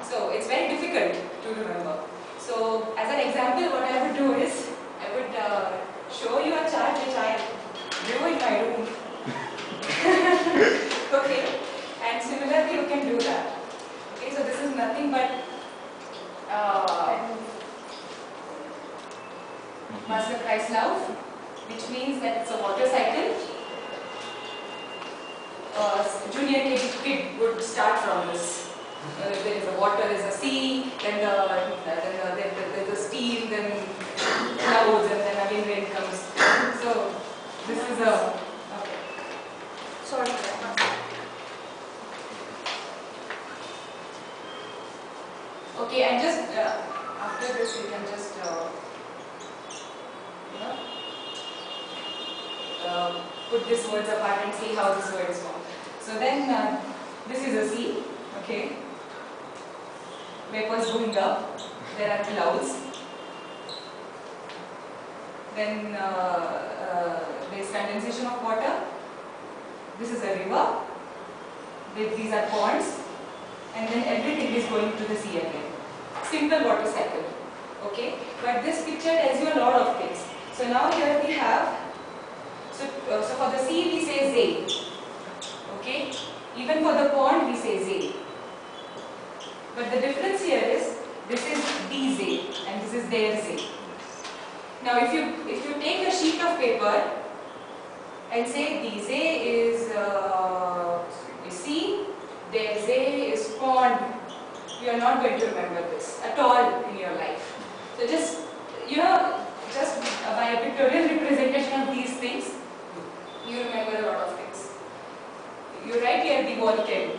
So it's very difficult to remember. So as an example, what I would do is could show you a chart which I drew in my room. Okay, and similarly you can do that. Okay, so this is nothing but Wasserkreislauf, which means that it's a water cycle. Junior KG kid would start from this. There is a water, there is a sea, then there's a steam, then clouds, and then again rain comes. So this is a okay. Sorry. Okay, and just after this you can just put these words apart and see how this word is formed. So then this is a sea, okay. Vapors going up, there are clouds. Then there is condensation of water. This is a river. These are ponds. And then everything is going to the sea again. Simple water cycle. Okay? But this picture tells you a lot of things. So now here we have, so for the sea we say Z. Okay? Even for the pond we say Z. But the difference here is, this is DZ and this is their Z. Now if you take a sheet of paper and say DZ is sea, their Z is pond, you are not going to remember this at all in your life. So just, just by a pictorial representation of these things, you remember a lot of things. You write here the volcano.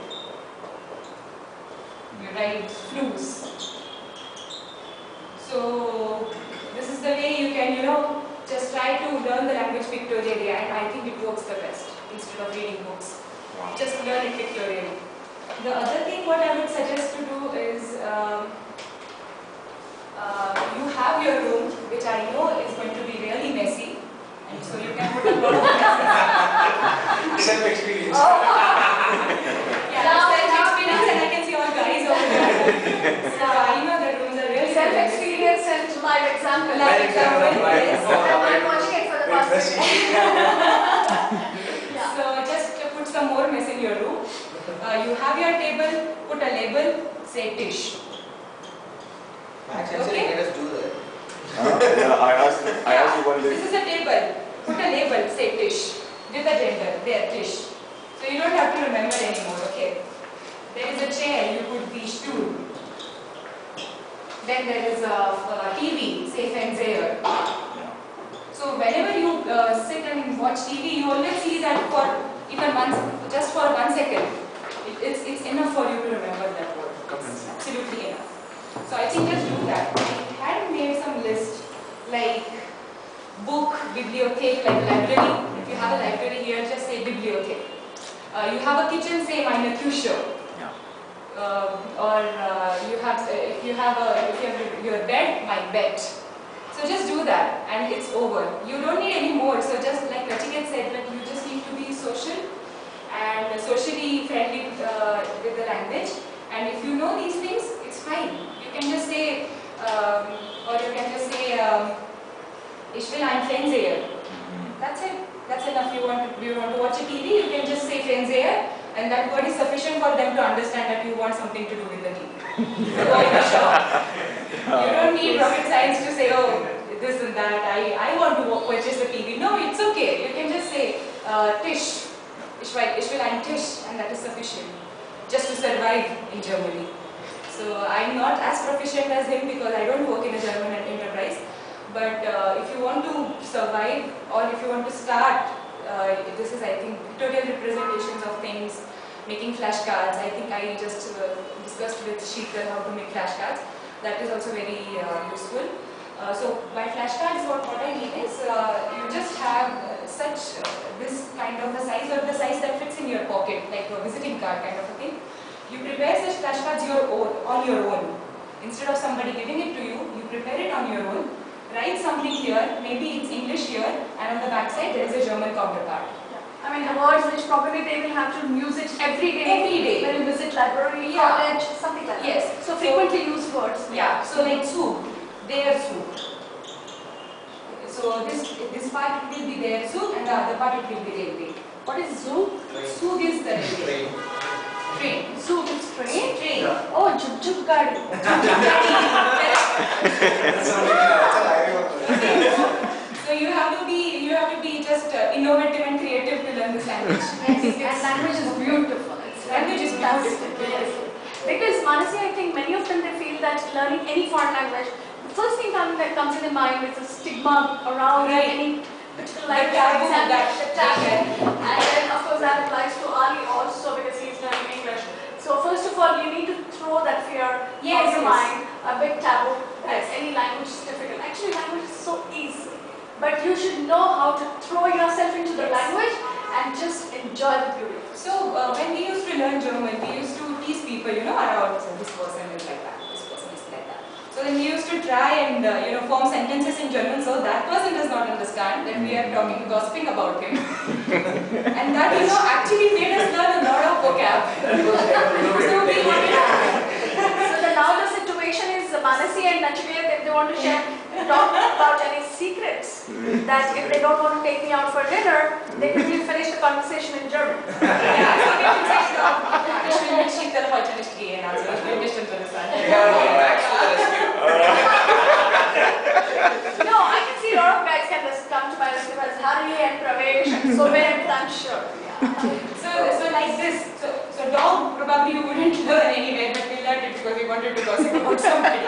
You write flues. So this is the way you can, just try to learn the language pictorially, and I think it works the best instead of reading books. Just learn it pictorially. The other thing what I would suggest to do is, you have your room, which I know is going to be really messy, and so you can put a lot of messes. Self-experience. Yeah, self-experience, and I can see all guys over there. So I know the rooms are really Self-experience and live example. Live example, yes. I'm watching it for the past yeah. So just put some more mess in your room. You have your table, put a label, say dish. Actually, Okay. let us do that. Yeah, I asked you one day. This is a table. Put a label, say dish. With a gender, there, dish. So you don't have to remember anymore, okay? There is a chair, you put the stool. Then there is a TV, say Fernseher. So whenever you sit and watch TV, you always see that for even just for 1 second. It's enough for you to remember that word. It's absolutely enough. So I think just do that. I had made some list like book, bibliothèque, like library. If you have a library here, just say bibliothèque. You have a kitchen, say meine Küche. Or if you have your bed, my bed. So just do that, and it's over. You don't need any more. So just like Nachiket said, that you just need to be social and socially friendly with the language. And if you know these things, it's fine. You can just say, or you can just say, ich will ein Fernseher. That's it. That's enough. You want to watch a TV, you can just say Fernseher, and that word is sufficient for them to understand that you want something to do with the TV. Go in the shop. You don't need rocket science to say, oh, this and that, I want to purchase the TV. No, it's okay. You can just say, Tisch. Ich will ein Tisch, and that is sufficient just to survive in Germany. So I'm not as proficient as him because I don't work in a German enterprise. But if you want to survive, or if you want to start, this is, I think, pictorial representations of things, making flashcards. I think I just discussed with Sheetal how to make flashcards. That is also very useful. So by flashcards, what I mean is, you just have this kind of a size, or the size that fits in your pocket, like a visiting card kind of a thing. You prepare such flashcards on your own. Instead of somebody giving it to you, you prepare it on your own. Write something here, maybe it's English here, and on the back side there is a German counterpart. I mean, the words which probably they will have to use it every day. Every day. When you visit library, college, something like that. Yes. So frequently used words. Yeah. So like soup, their soup. So this part will be there, Zug, and the other part it will be railway. What is Zug? Zug is the railway. Train. Zug is train? Train. Yeah. Oh, Jug Jug Gadi. So you have to be just innovative and creative to learn this language. And language is beautiful. Language is beautiful. Yes. Because Manasi, I think many of them they feel that learning any foreign language, the first thing that comes in their mind is a stigma around any particular language. taboo, For example, that the taboo. And then of course that applies to Ali also because he's learning English. So first of all, you need to throw that fear out of your mind, a big taboo. That any language is difficult. Actually, language is so easy. But you should know how to throw yourself into the language and just enjoy the beauty. So when we used to learn German, we used to tease people, around this person is like that, this person is like that. So then we used to try and form sentences in German so that person does not understand that we are talking, gossiping about him. And that actually made us learn a lot of vocab. So we wanted So now the situation is Manasi and Nachikeet, if they want to talk about any secrets, that if they don't want to take me out for dinner, they quickly finish the conversation in German. Ja, so wir können sagen, ich will mit Schicksal heute nicht gehen, also ich bin nicht interessant. No, I can see a lot of guys can just come to my rescue as Hari and Pravesh and so many, I'm sure. So like this, so dog probably you wouldn't learn anyway, but we learned it because we wanted to gossip about somebody.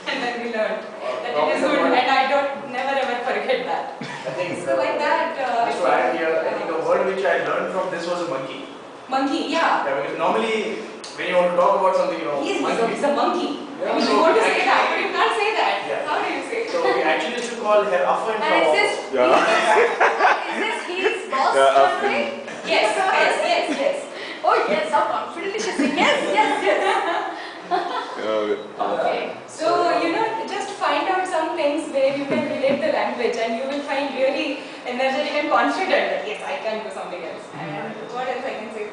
And then we learned that it is good, and I never ever forget that. I think So like that. just to add here, I think a word which I learned from this was a monkey. Monkey, yeah. Yeah, because normally when you want to talk about something, Yes, monkey. it's a monkey. Yeah, I mean, so you want to say actually- that, but you can't say that. Yeah. How do you say? So we actually used to call her Affa and And is this, Yeah. is this his boss Yeah, country? Yes. Oh yes, how confidently she's saying yes. Okay. So, just find out some things where you can relate the language and you will find really energetic and confident that yes, I can do something else. And what else I can say?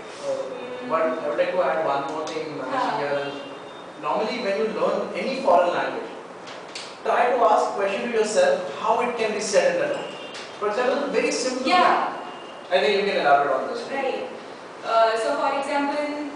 But I would like to add one more thing, Manish, here. Normally when you learn any foreign language, try to ask question to yourself how it can be said in the language. For example, very simple. Yeah. I think you can elaborate on this. Right. So, for example,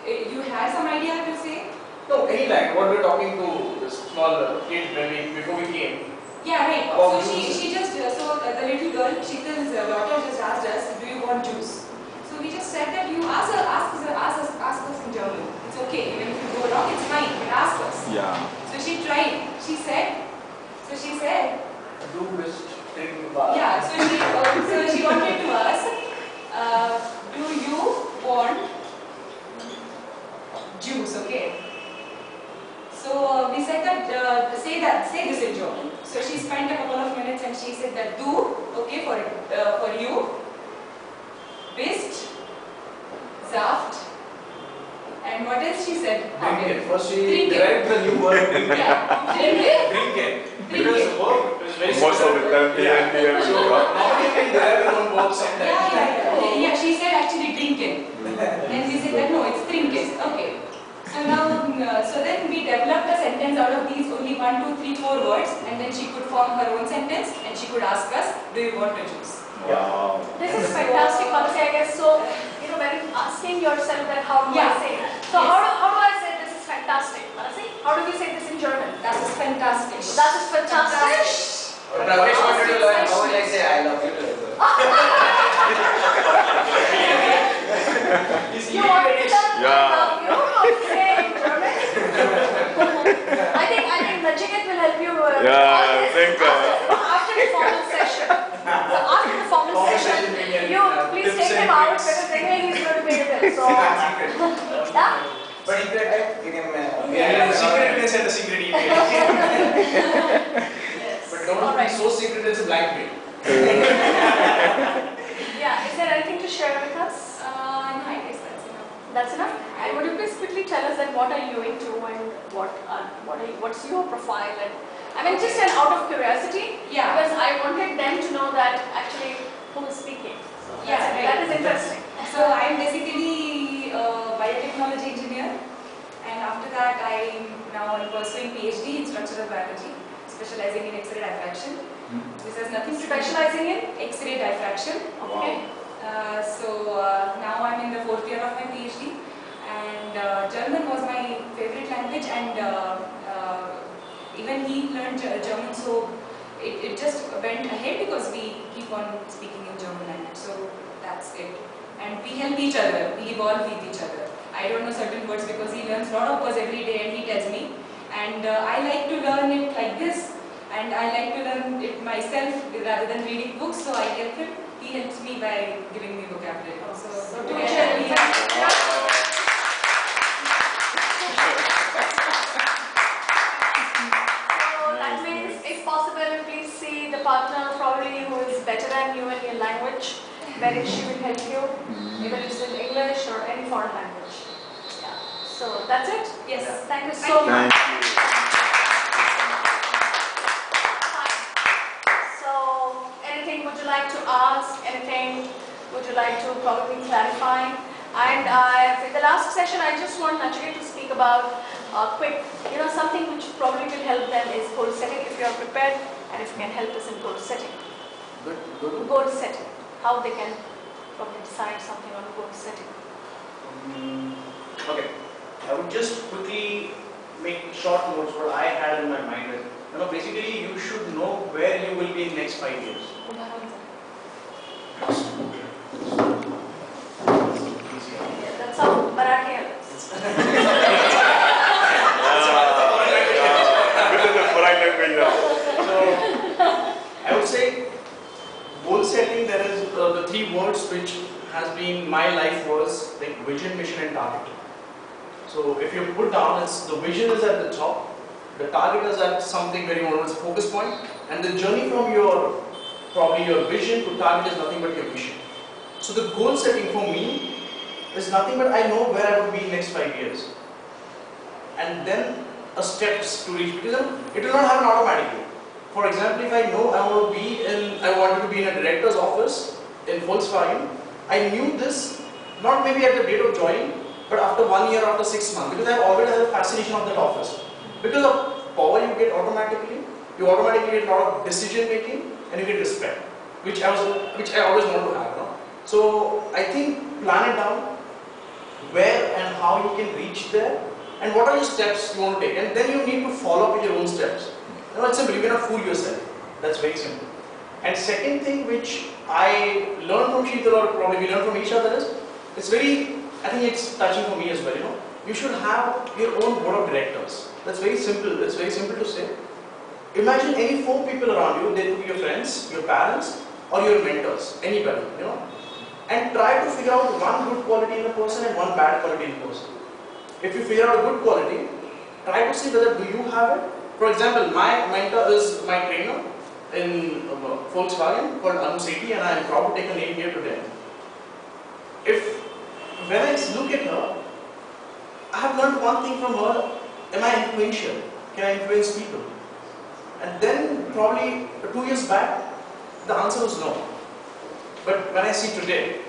you had some idea to say? No, any language. What we're talking to this small kid before we came. Yeah, right. Oh, So she just, the little girl, Sheetal's daughter just asked us, do you want juice? So we just said that you ask us in German. It's okay. Even if you go wrong, it's fine. You can ask us. Yeah. So she tried. She said, Do best thing about. yeah. So she wanted to ask, do you want juice? Okay. So we said that say this in German. So she spent a couple of minutes and she said that du, okay, for you, bist, Saft, and what else she said? Trinken. First she Trinken. derived the new word trinken. Yeah, Trinken. Trinken. Because the verb is very Most of the time, Yeah. yeah. So normally we derive your own verb sometimes. Yeah, she said actually trinken. And we said that no, it's trinken. Okay. So now, so then we developed a sentence out of these only 1, 2, 3, 4 words, and then she could form her own sentence, and she could ask us, do you want a juice? Wow. This is fantastic, Manasi, I guess. So, when asking yourself that how do I say it? So Yes. how do I say this is fantastic, Manasi? How do we say this in German? That is fantastic. That is fantastic. Pravesh wanted to learn how will I say I love you. You want to learn Yeah. how you say in German? I think Nachikeet will help you on Yeah, this I think after the formal session. So after the formal session, you please tips take and him out tricks. because anyway he's going to pay the bill. So yeah. But secret type, you can. Yeah, the secret email and the secret email. Yes. But don't All be right. so secret it's a blank mail. Yeah. Is there anything to share with us? No, I guess that's enough. That's enough. And would you please quickly tell us that what are you into and what's your profile and I mean just an out of curiosity. Yeah. Because I wanted them to know that actually who is speaking. So Yeah, that's- right. that is interesting. So I'm basically a biotechnology engineer, and after that I'm now pursuing PhD in structural biology. So specializing in X-ray diffraction. This has nothing to do Specializing in? X-ray diffraction. Okay. Now I'm in the 4th year of my PhD, and German was my favorite language, and even he learned German, so it just went ahead because we keep on speaking in German language. So that's it. And we help each other, we evolve with each other. I don't know certain words because he learns a lot of words every day and he tells me. And I like to learn it like this, and I like to learn it myself rather than reading books, so I help him. He helps me by giving me vocabulary. So together we have... That means, if possible, please see the partner probably who is better than you in your language, wherein she will help you, even if it's in English or any foreign language. Yeah. So that's it? Yes. Thank you so much. Fine. So, anything would you like to ask? Anything would you like to probably clarify? And in the last session, I just want Nachikeet to speak about quick, something which probably will help them is goal setting, if you are prepared, and if you can help us in goal setting. Good. Goal setting, how they can probably decide something on goal setting. Okay, I would just quickly make short notes what I had in my mind. Basically you should know where you will be in next 5 years. Yeah, that's how Marathi helps. I would say goal setting, there is the 3 words which has been my life was like vision, mission and target. So if you put down, the vision is at the top, the target is at something where you want to focus point, and the journey from probably your vision to target is nothing but your mission. So the goal setting for me is nothing but I know where I would be in next 5 years. And then steps to reach, because it will not happen automatically. For example, if I know I wanted to be in a director's office in Volkswagen, I knew this not maybe at the date of joining, but after 1 year, after 6 months, because I already had a fascination of that office. Because of power you get automatically, you automatically get a lot of decision making, and you get respect, which I always want to have. So I think plan it down, where and how you can reach there, and what are your steps you want to take, and then you need to follow up with your own steps. It's simple, you cannot fool yourself. That's very simple. And second thing which I learned from Sheetal, or probably we learn from each other, is I think it's touching for me as well. You should have your own board of directors. That's very simple. It's very simple to say. Imagine any 4 people around you. They could be your friends, your parents, or your mentors. Anybody, and try to figure out one good quality in a person and one bad quality in a person. If you figure out a good quality, try to see whether do you have it. For example, my mentor is my trainer in Volkswagen called Anu Sethi, and I am proud to take a name here today. When I look at her, I have learned one thing from her: am I influential? Can I influence people? And then probably 2 years back, the answer was no. But when I see today,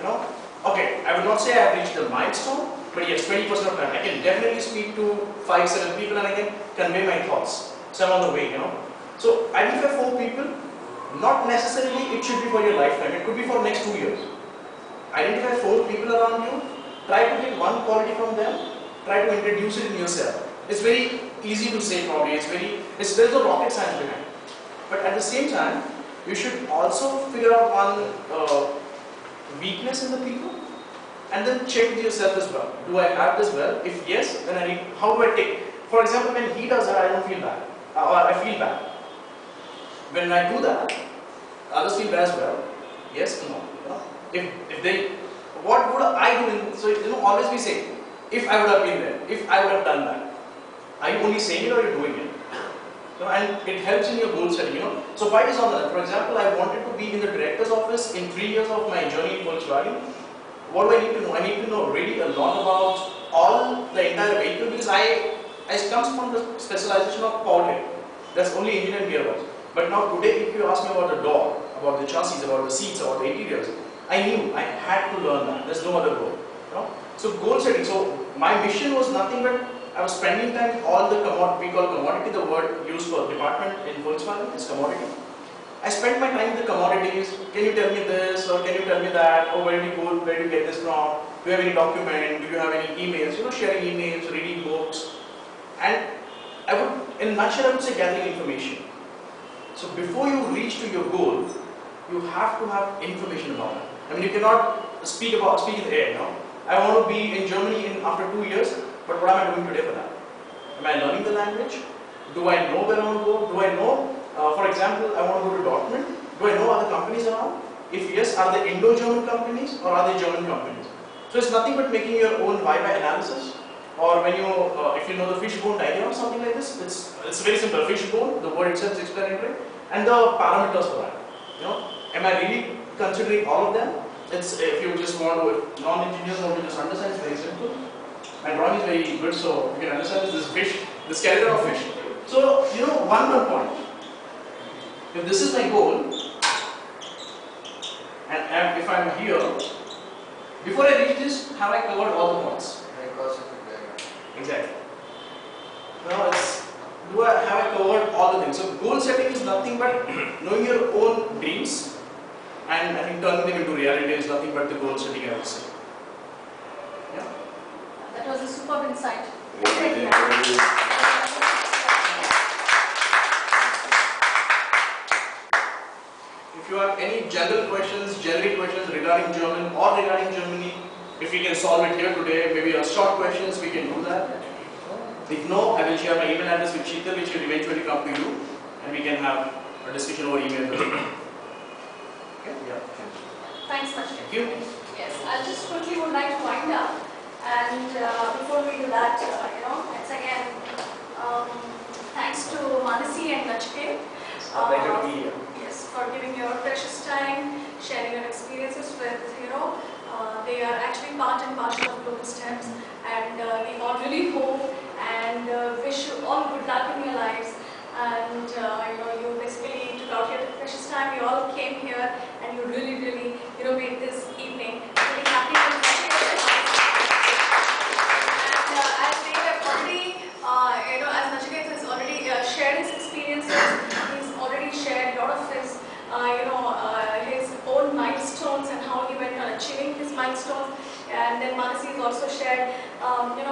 okay, I would not say I have reached the milestone, but yes, 20% of time I can definitely speak to 5-7 people and I can convey my thoughts. So I'm on the way, So identify 4 people. Not necessarily it should be for your lifetime. It could be for next 2 years. Identify 4 people around you. Try to get one quality from them. Try to introduce it in yourself. It's very easy to say probably. There's no rocket science behind. But at the same time, you should also figure out one weakness in the people, and then check with yourself as well. Do I have this well? If yes, then how do I take? For example, when he does that, I don't feel bad, or I feel bad. When I do that, others feel bad as well. Yes, no. If they, what would I do? So always be saying, if I would have been there, if I would have done that. Are you only saying it or are you doing it? And it helps in your goal setting. So 5 years on that. For example, I wanted to be in the director's office in 3 years of my journey in Volkswagen. What do I need to know? I need to know really a lot about all the entire vehicle, because I comes from the specialization of powertrain. That's only engine and gearbox. But now today, if you ask me about the door, about the chassis, about the seats, about the interiors, I knew I had to learn that. There's no other goal. So goal setting. So my mission was nothing but I was spending time all the we call commodity, the word used for department in Volkswagen is commodity. I spent my time with the commodities. Can you tell me this or can you tell me that? Or where do you go? Where do you get this from? Do you have any document? Do you have any emails? You know, sharing emails, reading books. And I would, in a nutshell, I would say gathering information. So before you reach to your goal, you have to have information about it. I mean, you cannot speak in the air, you know. I want to be in Germany after 2 years, but what am I doing today for that? Am I learning the language? Do I know where I want to go? Do I know, for example, I want to go to Dortmund. Do I know other companies around? If yes, are they Indo-German companies or are they German companies? So it's nothing but making your own vibe analysis. Or when you, if you know the fishbone diagram, something like this, it's very simple. Fishbone, the word itself is explanatory, and the parameters for that. You know, am I really considering all of them? It's if you just want to, non-engineers want to just understand, it's very simple. My drawing is very good, so you can understand this fish, the skeleton of fish. So, you know, one point. If this is my goal, and if I'm here, before I reach this, have I covered all the points? Exactly. Now have I covered all the things? So goal setting is nothing but knowing your own dreams, and I think turning them into reality is nothing but the goal setting, I would say. Yeah. That was a superb insight. If you have any general questions, generic questions regarding German or regarding Germany, if we can solve it here today, maybe a short questions, we can do that. If no, I will share my email address with Sheetal, which will eventually come to you, and we can have a discussion over email. Okay? Yeah. Thanks much. Thank you. Yes, I just quickly would like to wind up, and before we do that, once again, thanks to Manasi and Nachke. Pleasure to be here. Yes, for giving your precious time, sharing your experiences with, they are actually part and parcel of GlobalSteps, and we all really hope and wish you all good luck in your lives. And you basically took out your precious time. You all came here, and you really, made this evening really happy. And as they have already, as Nachiket has already shared his experiences, he's already shared a lot of his, his own milestones and how he went on achieving his milestones. And then Manasi has also shared,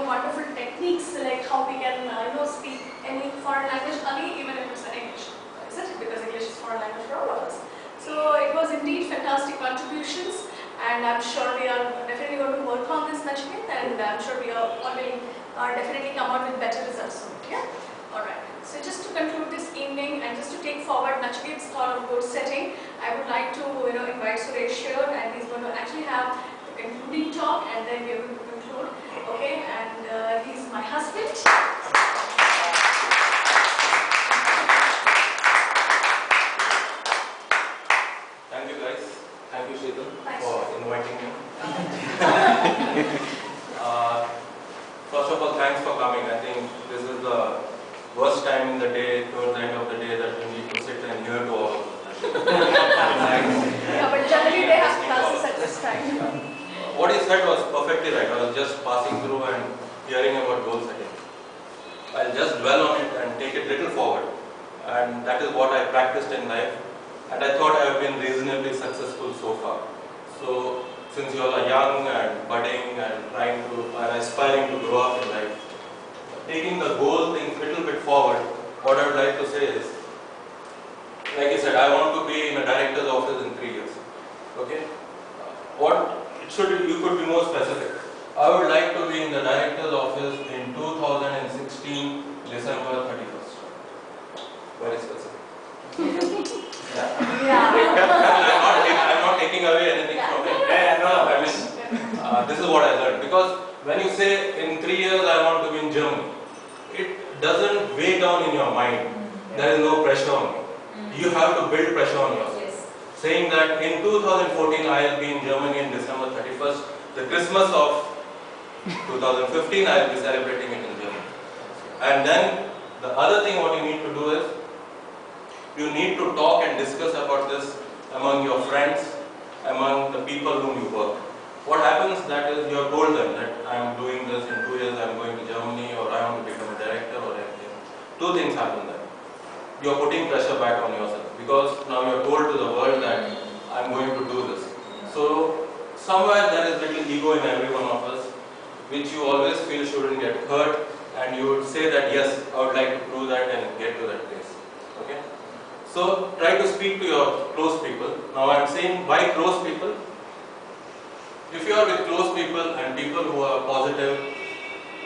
wonderful techniques like how we can, speak any foreign language, even if it's in English. Is it? Because English is foreign language for all of us. So it was indeed fantastic contributions, and I'm sure we are definitely going to work on this, Nachmit, and I'm sure we all will definitely come out with better results soon. Yeah. All right. So just to conclude this evening and just to take forward Nachket's thought of goal setting, I would like to invite Suresh here, and he's going to actually have the concluding talk, and then we are going to conclude. Okay, and he's my husband. Thank you guys. Thank you Sheetal for inviting me. First of all, thanks for coming. I think this is the worst time in the day, towards the end of the day, that you need to sit and hear to all of us. Yeah, but generally they have classes at this time. What he said was perfectly right. I was just passing through and hearing about goal setting. I'll just dwell on it and take it little forward. And that is what I practiced in life. And I thought I have been reasonably successful so far. So, since you all are young and budding and aspiring to grow up in life, taking the goal thing a little bit forward, what I would like to say is, like I said, I want to be in a director's office in 3 years. Okay? You could be more specific. I would like to be in the director's office in 2016, December 31st. Very specific. Yeah. I'm not taking away anything from it. I mean, this is what I learned. Because when you say in 3 years I want to be in Germany, it doesn't weigh down in your mind. There is no pressure on you. You have to build pressure on yourself. Yes. Saying that in 2014 I will be in Germany in December 31st, the Christmas of 2015 I will be celebrating it in Germany. And then the other thing what you need to do is, you need to talk and discuss about this among your friends, among the people whom you work. What happens that is you have told them that I am doing this in 2 years, I am going to Germany, or I want to two things happen there. You are putting pressure back on yourself because now you are told to the world that I am going to do this. So somewhere there is little ego in every one of us, which you always feel shouldn't get hurt, and you would say that yes, I would like to prove that and get to that place. Okay? So try to speak to your close people. Now I am saying why close people? If you are with close people and people who are positive,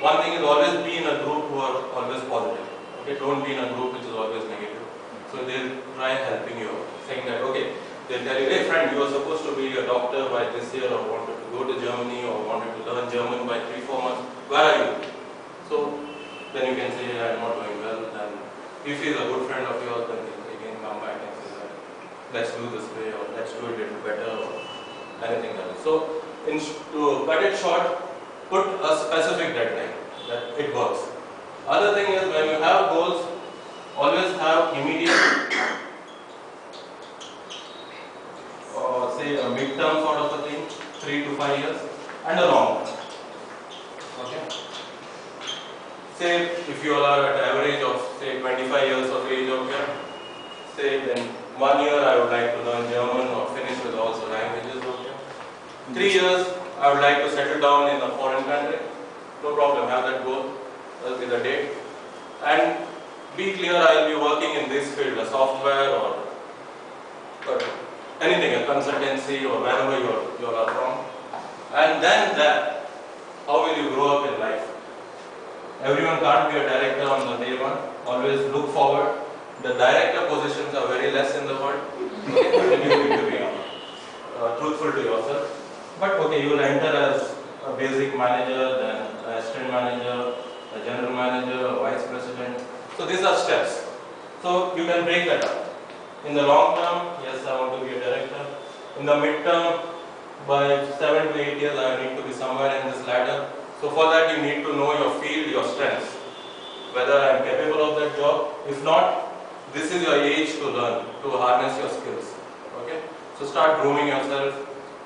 one thing is always be in a group who are always positive. Okay? Don't be in a group which is always negative. So they'll try helping you, saying that okay, they'll tell you, hey friend, you are supposed to be a doctor by this year, or wanted to go to Germany, or wanted to learn German by 3-4 months. Where are you? So then you can say, I'm not doing well. And if he's a good friend of yours, then he can come back and say that let's do this way, or let's do it a little better, or anything else. So to cut it short, put a specific deadline that it works. Other thing is, when you have goals, always have immediate or say a mid-term sort of a thing, 3 to 5 years, and a long term. Okay. Say if you are at average of say 25 years of age of here, say then 1 year I would like to learn German or finish with all the languages of here. 3 years I would like to settle down in a foreign country. No problem, have that goal. That will be the date. And be clear, I will be working in this field, a software or anything, a consultancy or wherever you are from. And then that, how will you grow up in life? Everyone can't be a director on the day one. Always look forward. The director positions are very less in the world. Okay? You need to be truthful to yourself. But okay, you will enter as a basic manager, then an assistant manager, a general manager, a vice president. So these are steps. So you can break that up. In the long term, yes, I want to be a director. In the mid-term, by 7 to 8 years, I need to be somewhere in this ladder. So for that, you need to know your field, your strengths, whether I am capable of that job. If not, this is your age to learn, to harness your skills. Okay? So start grooming yourself.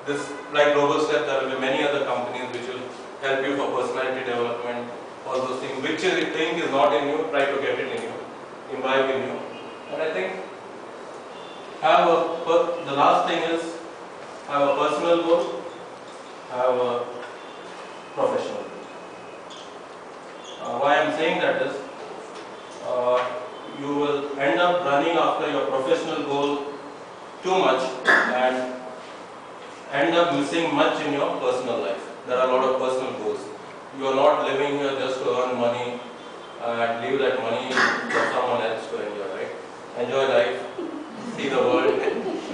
This, like GlobalSteps, there will be many other companies which will help you for personality development, all those things. Which you think is not in you, try to get it in you, imbibe in you. And I think the last thing is, have a personal goal, have a professional goal. Why I am saying that is, you will end up running after your professional goal too much and end up missing much in your personal life. There are a lot of personal goals. You are not living here just to earn money and leave that money for someone else to enjoy, right? Enjoy life, see the world,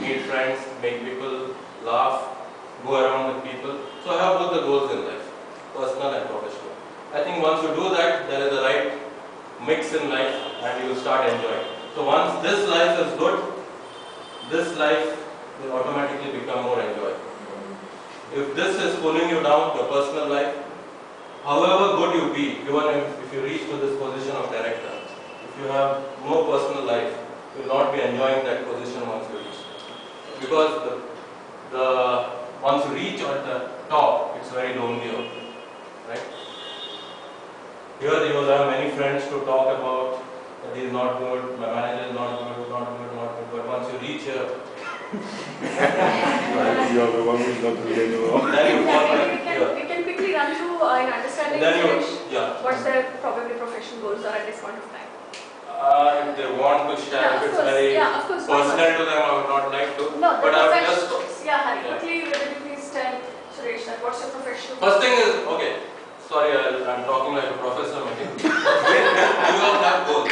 meet friends, make people laugh, go around with people. So I have both the goals in life, personal and professional. I think once you do that, there is a right mix in life and you will start enjoying. So once this life is good, this life will automatically become more enjoyable. If this is pulling you down, your personal life, however good you be, even if you reach to this position of director, if you have no personal life, you will not be enjoying that position once you reach. Because once you reach at the top, it's very lonely, right? Here you will have many friends to talk about that he is not good, my manager is not good, not good, not good. But once you reach here, you are the one who is not really anymore. then you fall back We here. can quickly run through an understanding Then you, stage. yeah. What's their probably professional goals are at this point of time? If they want to share, if it's very of course, personal to them, I would not like to. No, the but I would professional just. goals. Yeah, Hari, quickly, will you please tell Suresh that what's your professional goals? First thing is, okay, sorry, I'm talking like a professor maybe. You all have goals.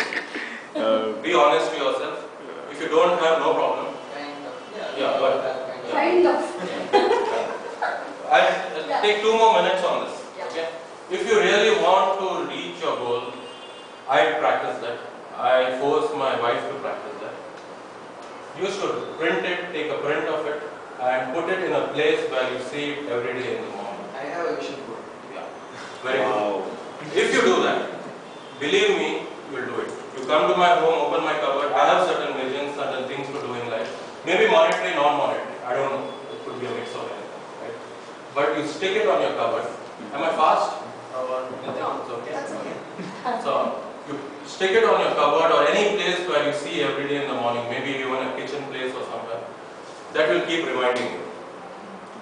Be honest to yourself. If you don't have, no problem. Kind of. Yeah, but Kind of. I'll take 2 more minutes on this. Yeah. Okay. If you really want to reach your goal, I practice that. I force my wife to practice that. You should print it, take a print of it, and put it in a place where you see it every day in the morning. I have a vision board. Yeah. Very good. If you do that, believe me, you will do it. You come to my home, open my cupboard, I have certain visions, certain things to do in life. Maybe monetary, non-monetary. I don't know. It could be a mix of anything. Right? But you stick it on your cupboard. Am I fast? Or anything? No, It's okay? that's okay. So you stick it on your cupboard or any place where you see every day in the morning, maybe even a kitchen place or somewhere. That will keep reminding you.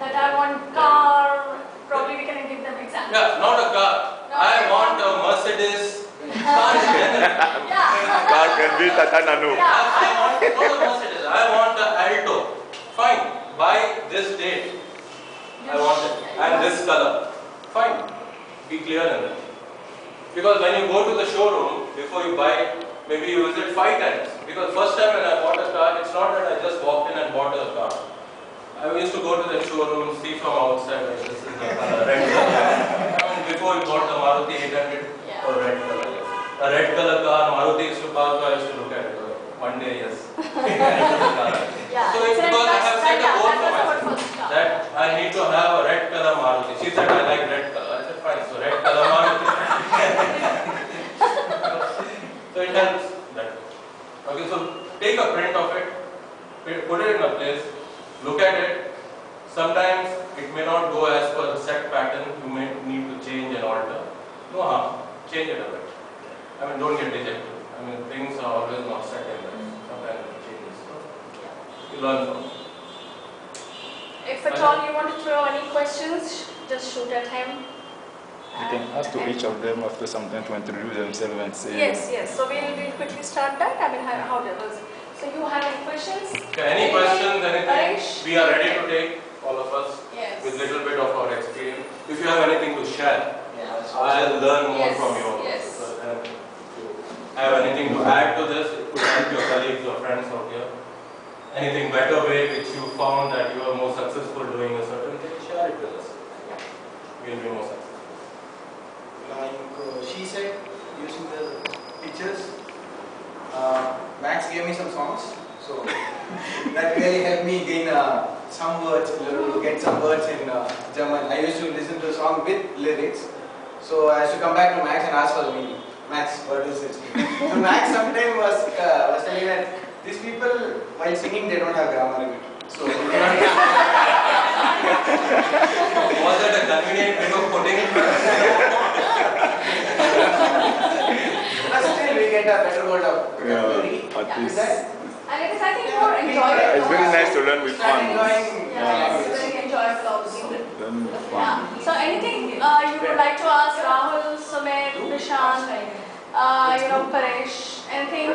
That I want car, probably we can give them examples. Yeah, not a car. I want a Mercedes. Car can be Tata Nano. I want not a Mercedes. I want an Alto. Fine. By this date, I want it. And this color. Fine. Be clear in that. Because when you go to the showroom, before you buy, maybe you visit 5 times. Because first time when I bought a car, it's not that I just walked in and bought a car. I used to go to the showroom, see from outside, like this is the color, red color. I mean, before we bought the Maruti 800 or red color. A red color car, Maruti used to pass by, I used to look at it. One day, yes. So it's because I have set a goal for myself that I need to have a red color Maruti. She said I like red color. I said fine, so red color Maruti. So it helps that way. Okay, so take a print of it, put it in a place, look at it. Sometimes it may not go as per the set pattern, you may need to change and alter. No harm, change it a bit. I mean, don't get dejected. I mean, things are always not set in there. Sometimes it changes. So you learn from it. If at all you want to throw any questions, just shoot at him. You can ask to each of them after some time to introduce themselves and say. Yes, yes. So we'll quickly start that. I mean, how it was. So you have any questions? Okay, any questions, anything? We are ready to take, all of us, yes, with little bit of our experience. If you have anything to share, Yes. I'll learn more Yes, from you. yes. And if you have anything to add to this, it could help your colleagues or friends out here. Anything better way which you found that you are more successful doing a certain thing, share it with us. We'll be more successful. Like she said, using the pictures, Max gave me some songs, so that really helped me gain some words, get some words in German. I used to listen to a song with lyrics, so I used to come back to Max and ask for the meaning. Max, what does it mean? So Max sometimes was telling that these people, while singing, they don't have grammar in it. So you cannot. Was that a convenient way of putting it? But still, we get a better word of vocabulary. At least. And it is, I think, more enjoyable. It's very nice to learn with Start fun. enjoying Yeah, it's very enjoyable also. Learn with fun. Yeah. So anything you would like to ask Rahul, Sumit, Prashant, Paresh, anything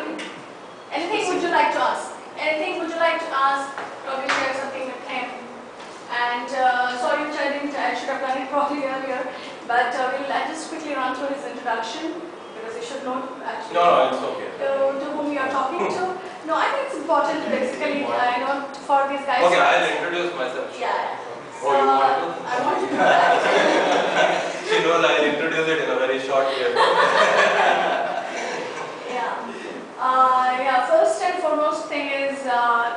would you like to ask? Anything would you like to ask? Probably share something with him. And sorry, which I should have done it probably earlier, but I'll just quickly run through his introduction because you should know actually. No, it's okay. To whom you are talking to. No, I think it's important to basically, for these guys. Okay, I'll introduce myself. Yeah. So, Oh, you want to? I want to do that. She knows I'll introduce it in a very short period. First and foremost thing is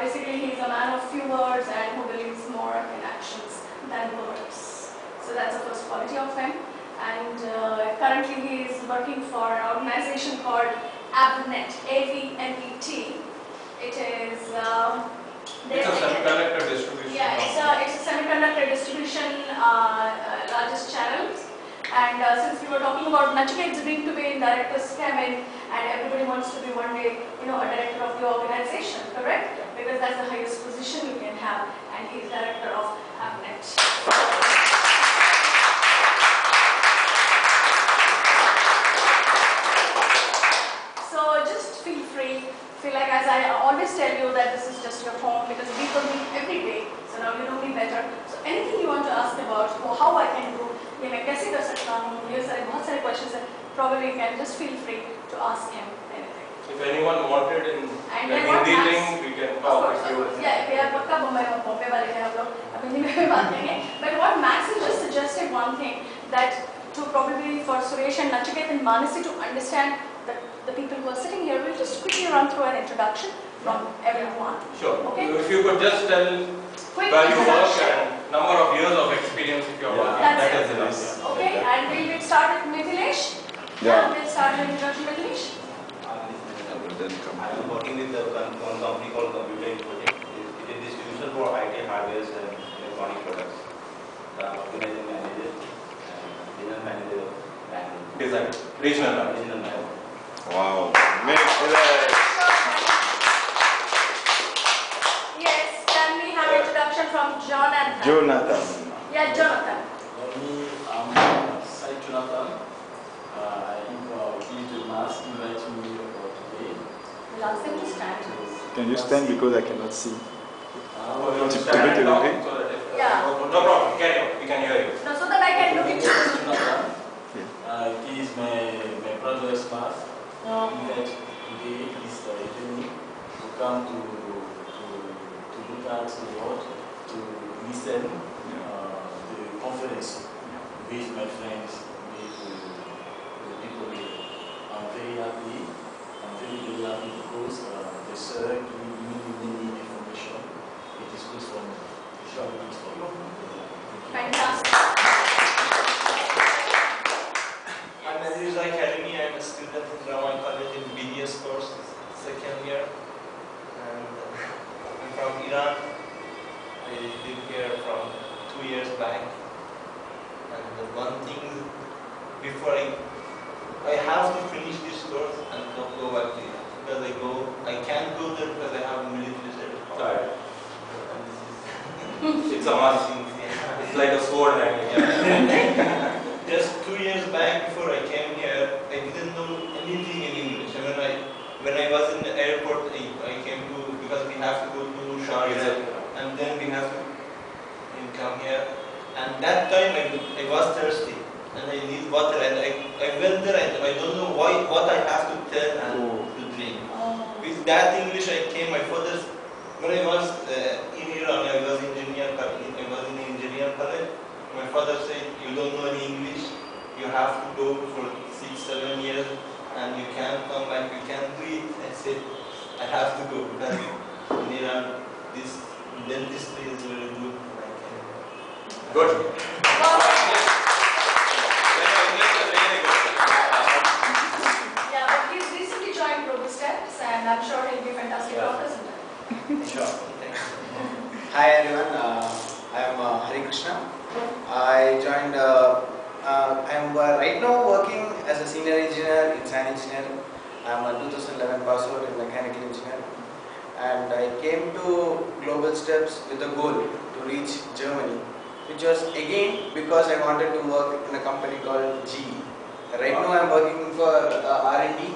basically he's a man of few words and who believes more in actions than words. So that's the first quality of him. And currently he is working for an organization called AVNET, A-V-N-E-T. It is It's a semiconductor distribution. yeah, it's a semiconductor distribution largest channel. And since we were talking about Nachiket's dream to be in director's cabin, and everybody wants to be one day, a director of the organization, correct? Because that's the highest position you can have, and he's director of AVNET. So just feel free. Feel like, as I always tell you, that this is just your home because people meet every day. So now you know me better. So anything you want to ask about, how I can do, मैं कैसे कर सकता हूँ, ये सारे बहुत सारे questions हैं. Probably you can just feel free to ask him anything. If anyone wanted in And the Hindi thing, we can talk with you. Yeah, we are पक्का बॉम्बे वाले हैं हम लोग. अब हिंदी में भी बात करेंगे. But what Max has just suggested one thing, that to probably for Suresh and Nachiket and Manasi to understand the people who are sitting here, we'll just quickly run through an introduction from everyone. Sure. Okay. If you could just tell Quick where you work introduction. and number of years of experience if you are working. That's That it. is enough. Okay, and we'll start with Mithilesh. Yeah. We'll start with introduction, Mithilesh. I am working with one company called Computer Infotech. It is distribution for IT hardware and electronic products. The organizing manager and business manager and Design. Regional manager. regional manager. Wow. Excellent. Yes, can we have introduction from Jonathan? Jonathan. Yeah, Jonathan. Me, I'm Sai Jonathan. He the mass invited me today. We'll ask him to stand. Can you stand because I cannot see? Yeah. No problem, carry on, we can hear you. No, so that I can look into it. Jonathan. He is my brother's mass. He invited today this evening to come to look at the world, to listen the conference with my friends, with the people here. I'm very happy. I'm very happy because the sir gave me many information. It is good for me. It shall be good for you. Fantastic. I'm Aziz Academy. I'm a student in Raman College in BDS course, second year. And I'm from Iran. I live here from 2 years back. And the one thing before I have to finish this course and not go back to Iran. Because I can't go there because I have military certificate. It's a must. It's like a sword hanging. Just 2 years back, before I came here, I didn't know anything in English. When I was in the airport, I came to, because we have to go to Sharjah, and then we have to come here. And that time I was thirsty, and I need water, and I went there, and I don't know what I have to tell and to drink. With that English, I came. My father, when I was in Iran, I was in engineer college. My father said, you don't know any English, you have to go for 6-7 years and you can't come back, you can't do it. I said, I have to go because in Iran, this dentistry is very good. Good. Yeah, but he's recently joined GlobalSteps and I'm sure he'll be a fantastic representative. Sure. Hi everyone, I am Hari Krishna. I joined, I am right now working as a senior engineer in science engineering. I am a 2011 pass out in mechanical engineering. And I came to GlobalSteps with a goal to reach Germany, which was again because I wanted to work in a company called GE. Right now I am working for R&D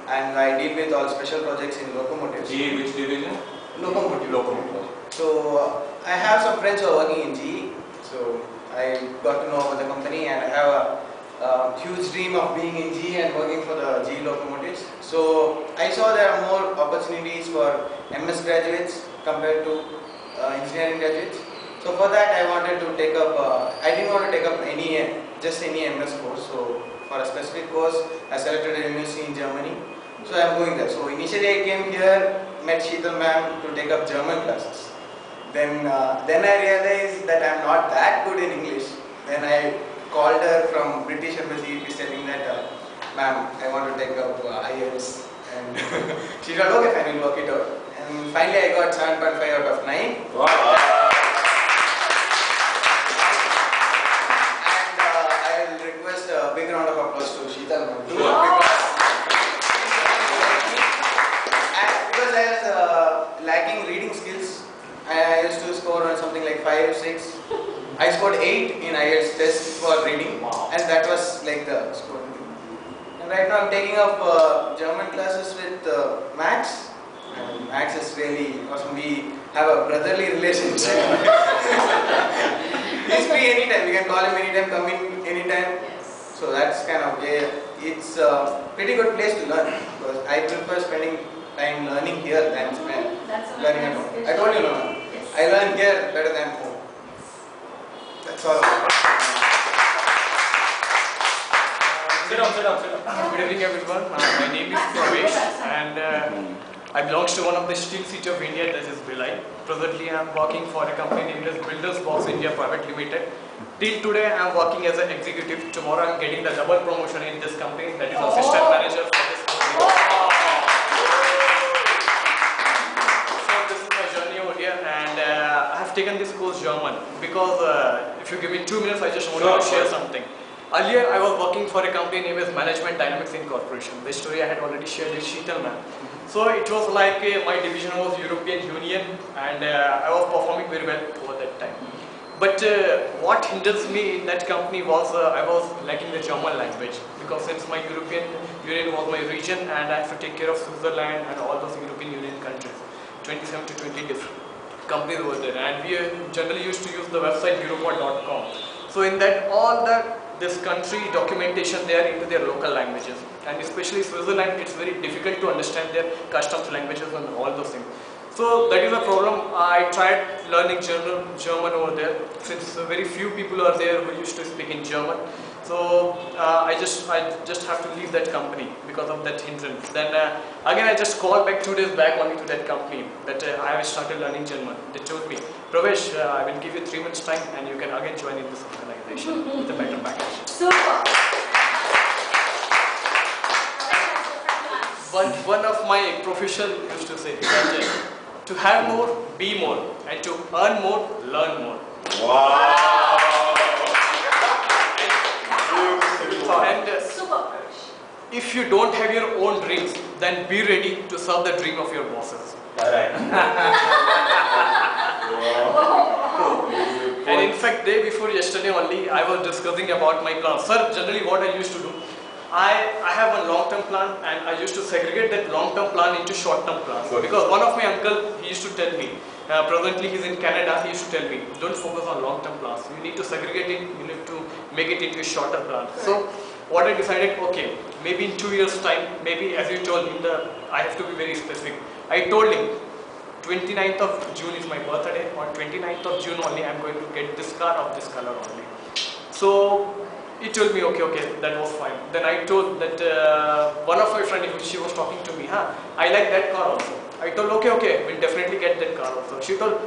and I deal with all special projects in locomotives. GE, which division? Locomotive. So I have some friends who are working in GE. So I got to know about the company and I have a huge dream of being in GE and working for the GE locomotives. So I saw there are more opportunities for MS graduates compared to engineering graduates. So for that I wanted to take up, I didn't want to take up just any MS course. So for a specific course I selected a university in Germany. So I am going there. So initially I came here, met Sheetal ma'am to take up German classes. Then I realized that I am not that good in English. Then I called her from British Embassy, telling that, ma'am, I want to take up IELTS. And she said, okay, fine, we'll work it out. And finally I got 7.5 out of 9. Wow. And I will request a big round of applause to Sheetal ma'am too. Sure. Because I was lacking reading skills. I used to score on something like 5, 6. I scored 8 in IELTS test for reading, and that was like the score. And right now I'm taking up German classes with Max. And Max is really awesome. We have a brotherly relationship. He's free anytime. We can call him anytime, come in anytime. Yes. So that's kind of it's a pretty good place to learn because I prefer spending time learning here than learning at home. I told you no. Yes. I learn here better than home. That's all. Sit down. Good evening everyone, my name is Pravesh and I belong to one of the steel city of India, that is Bhilai. Presently I am working for a company named as Builders Box India Private Limited. Till today I am working as an executive. Tomorrow I am getting the double promotion in this company, that is assistant manager for this company. So this is my journey over here and I have taken this course German because if you give me 2 minutes I just want to share something. Earlier, I was working for a company named as Management Dynamics Incorporation. The story I had already shared with Sheetal ma'am. So it was like my division was European Union, and I was performing very well over that time. But what hinders me in that company was I was lacking the German language, because since my European Union was my region and I have to take care of Switzerland and all those European Union countries, 27 to 20 different companies over there, and we generally used to use the website europa.com. So in that this country documentation they are into their local languages, and especially Switzerland, it's very difficult to understand their customs languages and all those things. So that is a problem. I tried learning German over there, since very few people are there who used to speak in German. So I just have to leave that company because of that hindrance. Then again I just called back 2 days back only to that company that I have started learning German. They told me, Pravesh, I will give you 3 months time and you can again join in this organization with a better package. Super. But one of my profession used to say that to have more, be more, and to earn more, learn more. Wow! And if you don't have your own dreams, then be ready to serve the dream of your bosses. Alright. And in fact, day before yesterday only, I was discussing about my plan. Sir, generally what I used to do, I have a long-term plan, and I used to segregate that long-term plan into short-term plans. Because one of my uncle, he used to tell me, presently he's in Canada, he used to tell me, don't focus on long-term plans. You need to segregate it, you need to make it into a shorter plan. So what I decided, okay, maybe in 2 years time, maybe as you told me, I have to be very specific. I told him, 29th of June is my birthday. On 29th of June only, I'm going to get this car of this color only. So he told me, okay, that was fine. Then I told that one of my friends, she was talking to me, I like that car also. I told, okay, we'll definitely get that car also. She told,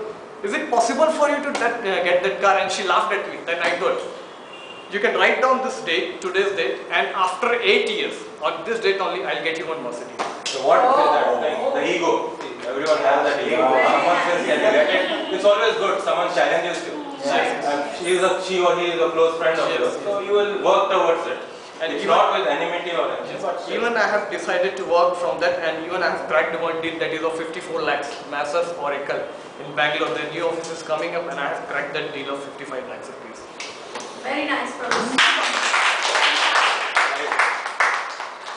is it possible for you to get that car? And she laughed at me. Then I told, you can write down this date, today's date, and after 8 years, on this date only, I'll get you one Mercedes. So what is that? Like the ego. See, everyone has that ego. Someone says, can you get it? It's always good. Someone challenges you. Yes. She or he is a close friend of yours. So you will work towards it. And it's not with enmity or anything. Even I have decided to work from that, and even I have cracked one deal that is of 54 lakhs, Masters Oracle in Bangalore. The new office is coming up, and I have cracked that deal of 55 lakhs rupees. Very nice, Prabhu.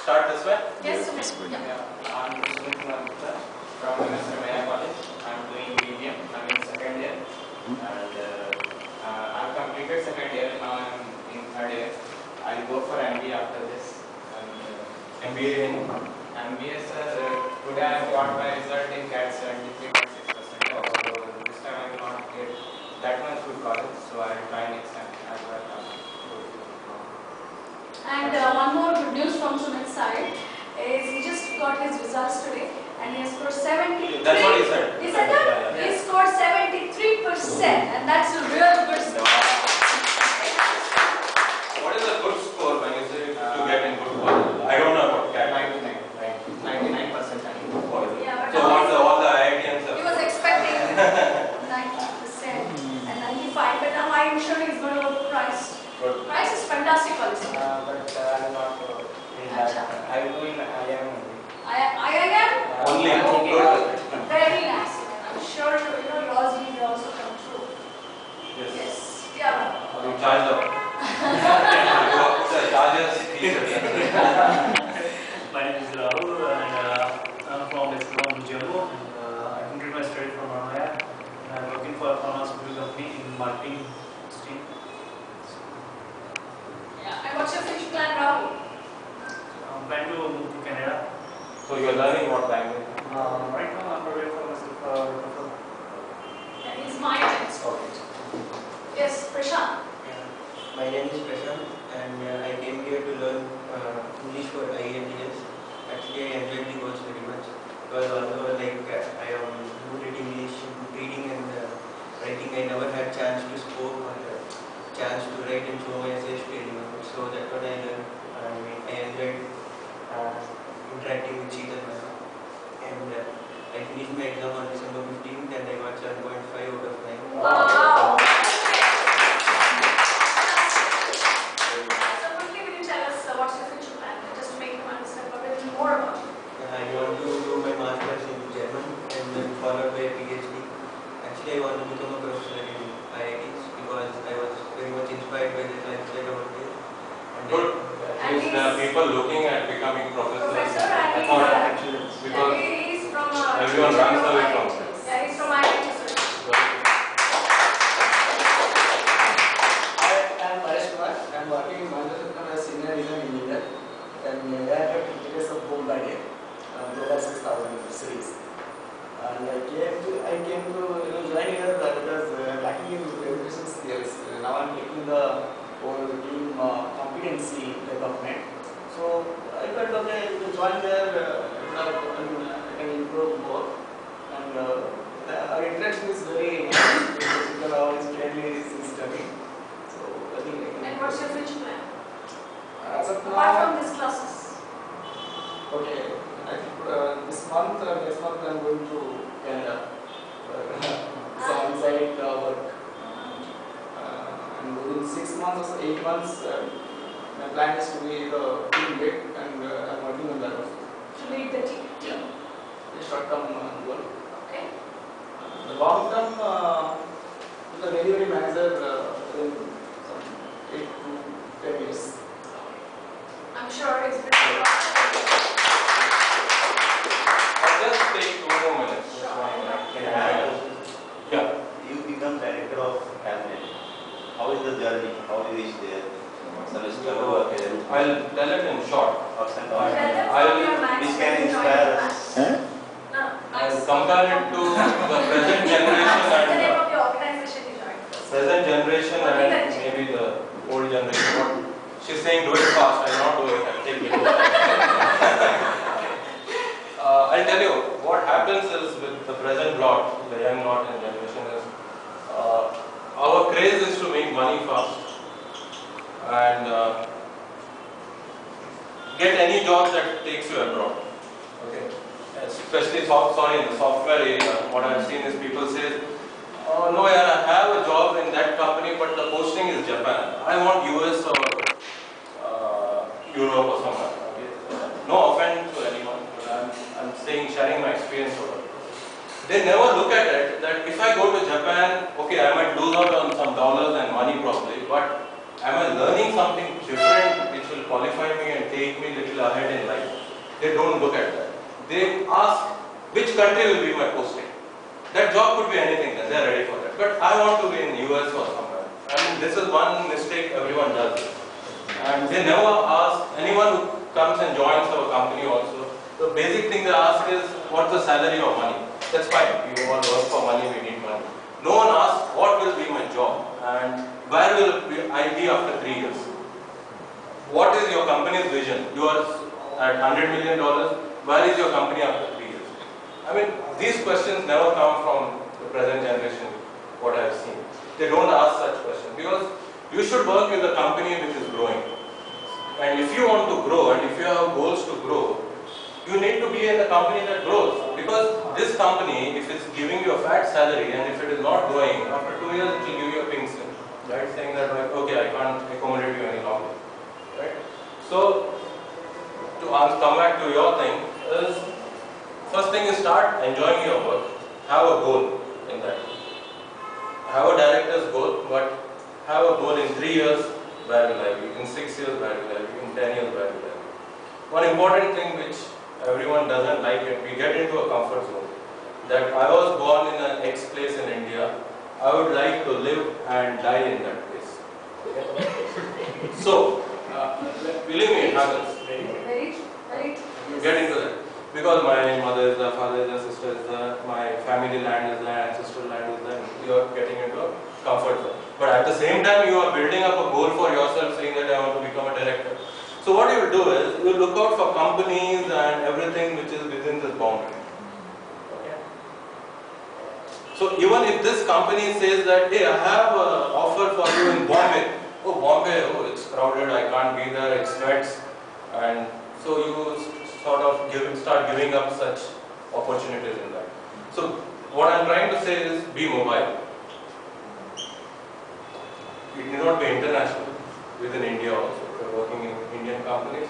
Start this way? Yes, Yes, sir. yes, Yeah. I'm Sumit Kumar Gupta from Maya College. I'm doing BBM. I'm in second year. And I've completed second year. Now I'm in third year. I'll go for MBA after this. MBA in? MBA, sir. Today I got my result in CAT 73.6%. So this time I will not get that much good college. So I'll try next time as well. And one more good news from Sumit's side is he just got his results today, and he has scored 73. That's what he said. He said that? Yeah. He scored 73%, and that's a real good score. What is a good score when you say to get in good college? I don't know about CAT. 99%. Yeah, but So all the IITians he was expecting 90% and 95%, but now I'm sure he's going to go to Price. Good. Price is fantastic also. But I will not in that. I will do in IIM only. IIM? Only. Okay. Very nice. I'm sure yours will also come true. Yes. Yeah. You charge them. Charges. My name is Rahul, and I'm from Jammu. I completed my study from Ramaya. I'm working for a pharmaceutical company in marketing stream. Yeah. And what's your future plan, Rahul? I'm planning to move to Canada. So you're learning what language? Right now, I'm preparing for myself. That is my next point. Yes, Prashant. My name is Prashant, and I came here to learn English for IELTS. Actually, I enjoyed the course very much because although I am good at English, reading and writing, I never had chance to speak or chance to write and show my essays to anyone. So that's what I learned. I enjoyed interacting with Sheetal ma'am, and I finished my exam on December 15th, and I got 7.5 out of 9. Wow. joined there, I can improve more. And our interaction is very nice because all is friendly since studying. So I think I can. And what's your future plan? As of Apart now, from these classes? okay, I think this month, next month I'm going to Canada for some on-site work. And within 6 months or 8 months, my plan is to be the team lead, and I'm working on that also. To lead the team? Yeah, the short-term goal. Okay. The long-term, the delivery manager within some 8 to 10 years. I'm sure it's pretty long. I'll just take 2 more minutes. Yeah. You become director of cabinet. How is the journey? How you reach there? Some struggle or failure? I'll tell it in short. Ups and Tell downs. them from your mind Which when can you join inspire the us. class. No, I'll compare it to the present generation What's the name and of your organization you joined? present generation and maybe the old generation. She's saying do it fast. I'll not do it. I'll take it. I'll tell you what happens is with the present lot, the young lot and generation is our craze is to make money fast and get any job that takes you abroad. Okay, especially in the software area. What I've seen is people say, "Oh no, yeah, I have a job in that company, but the posting is Japan. I want US or Europe or somewhere." Okay? No offense to anyone, but I'm saying sharing my experience over. They never look at it that if I go to Japan, okay, I might lose out on some dollars and money probably, but am I learning something different which will qualify me and take me a little ahead in life? They don't look at that. They ask which country will be my posting. That job could be anything, and they're ready for that. But I want to be in US or somewhere. I mean, this is one mistake everyone does. And they never ask anyone who comes and joins our company also. The basic thing they ask is, what's the salary or money? That's fine. We all work for money, we need money. No one asks, what will be my job? And where will I be after 3 years? What is your company's vision? You are at $100 million. Where is your company after 3 years? I mean, these questions never come from the present generation, what I have seen. They don't ask such questions because you should work with a company which is growing. And if you want to grow and if you have goals to grow, you need to be in a company that grows. Because this company, if it's giving you a fat salary and if it is not growing, after 2 years it will give you a pink slip. Right? Saying that, like, okay, I can't accommodate you any longer. Right? So, to come back to your thing, is first thing is start enjoying your work. Have a goal in that. Have a director's goal, but have a goal in 3 years, where will I be? In 6 years, where will I be? In 10 years, where will I be? One important thing which everyone doesn't like it, we get into a comfort zone. That I was born in an X place in India, I would like to live and die in that place. Okay? So, believe me, it happens. Very. You get into that. Because my mother is there, father is there, sister is there, my family land is there, ancestral land is there, you are getting into a comfort zone. But at the same time, you are building up a goal for yourself, saying that I want to become a director. So what you will do is, you will look out for companies and everything which is within this boundary. Okay. So even if this company says that, hey, I have an offer for you in Bombay. Oh, Bombay, oh, it's crowded, I can't be there, it's sweats. And so you sort of start giving up such opportunities in that. So what I'm trying to say is, be mobile. It need not be international, within India also. If you're working in Indian companies,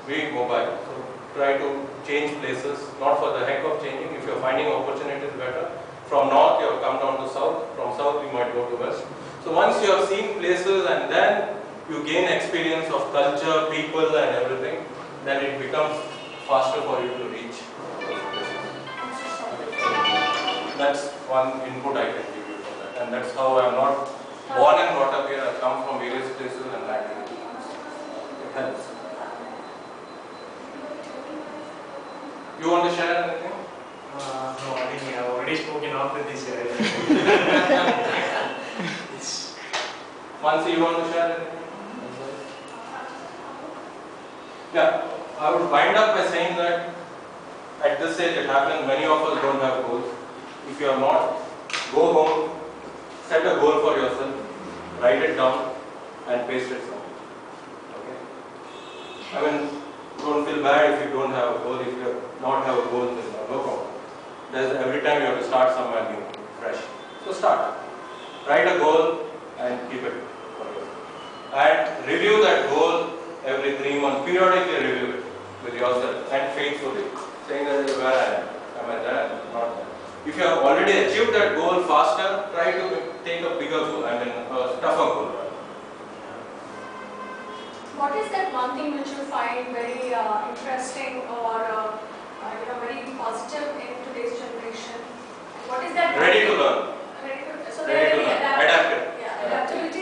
be mobile. So try to change places, not for the heck of changing. If you're finding opportunities better, from north you have come down to south, from south you might go to west. So once you have seen places and then you gain experience of culture, people and everything, then it becomes faster for you to reach those places. That's one input I can give you from that. And that's how I'm not born and brought up here. I've come from various places and landed. It helps. You want to share anything? No, I think I have already spoken after this. Mansi, you want to share anything? Yeah. I would wind up by saying that at this age it happens, many of us don't have goals. If you are not, go home, set a goal for yourself, write it down and paste it somewhere. Okay? I mean, don't feel bad if you don't have a goal. If you not have a goal, then no problem. Every time you have to start somewhere new, fresh. So start. Write a goal and keep it for yourself. And review that goal every 3 months. Periodically review it with yourself and faithfully. Saying that where I am I there? Not there. If you have already achieved that goal faster, try to take a bigger goal, I mean a tougher goal. What is that one thing which you find very interesting or very positive in today's generation? What is that? Ready to learn. So they are very adaptive. Yeah, adaptability.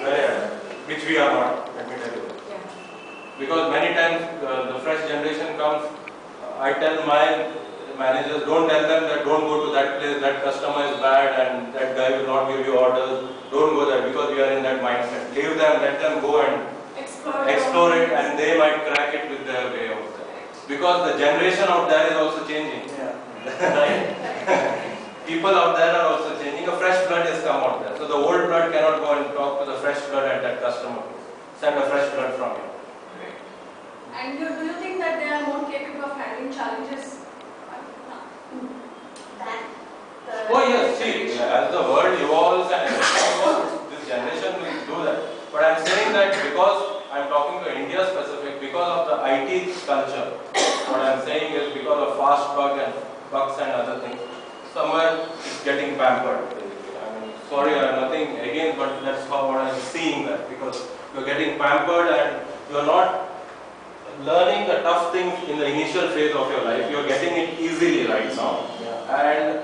Which we are not, let me tell you. Yeah. Because many times the fresh generation comes, I tell my managers, don't tell them that don't go to that place, that customer is bad and that guy will not give you orders. Don't go there because we are in that mindset. Leave them, let them go and explore it, and they might crack it with their way of that. Because the generation out there is also changing. Right? People out there are also changing. A fresh blood has come out there. So the old blood cannot go and talk to the fresh blood at that customer. Send a fresh blood from you. And do you think that they are more capable of handling challenges than the Oh yes, see, as the world evolves and everything evolves, this generation will do that. But I am saying that because I am talking to India specific, because of the IT culture, what I am saying is because of fast bugs and other things, somewhere it's getting pampered. I mean, sorry, I have nothing against, but that's how what I am seeing that, because you are getting pampered and you are not learning the tough things in the initial phase of your life. You are getting it easily right now. And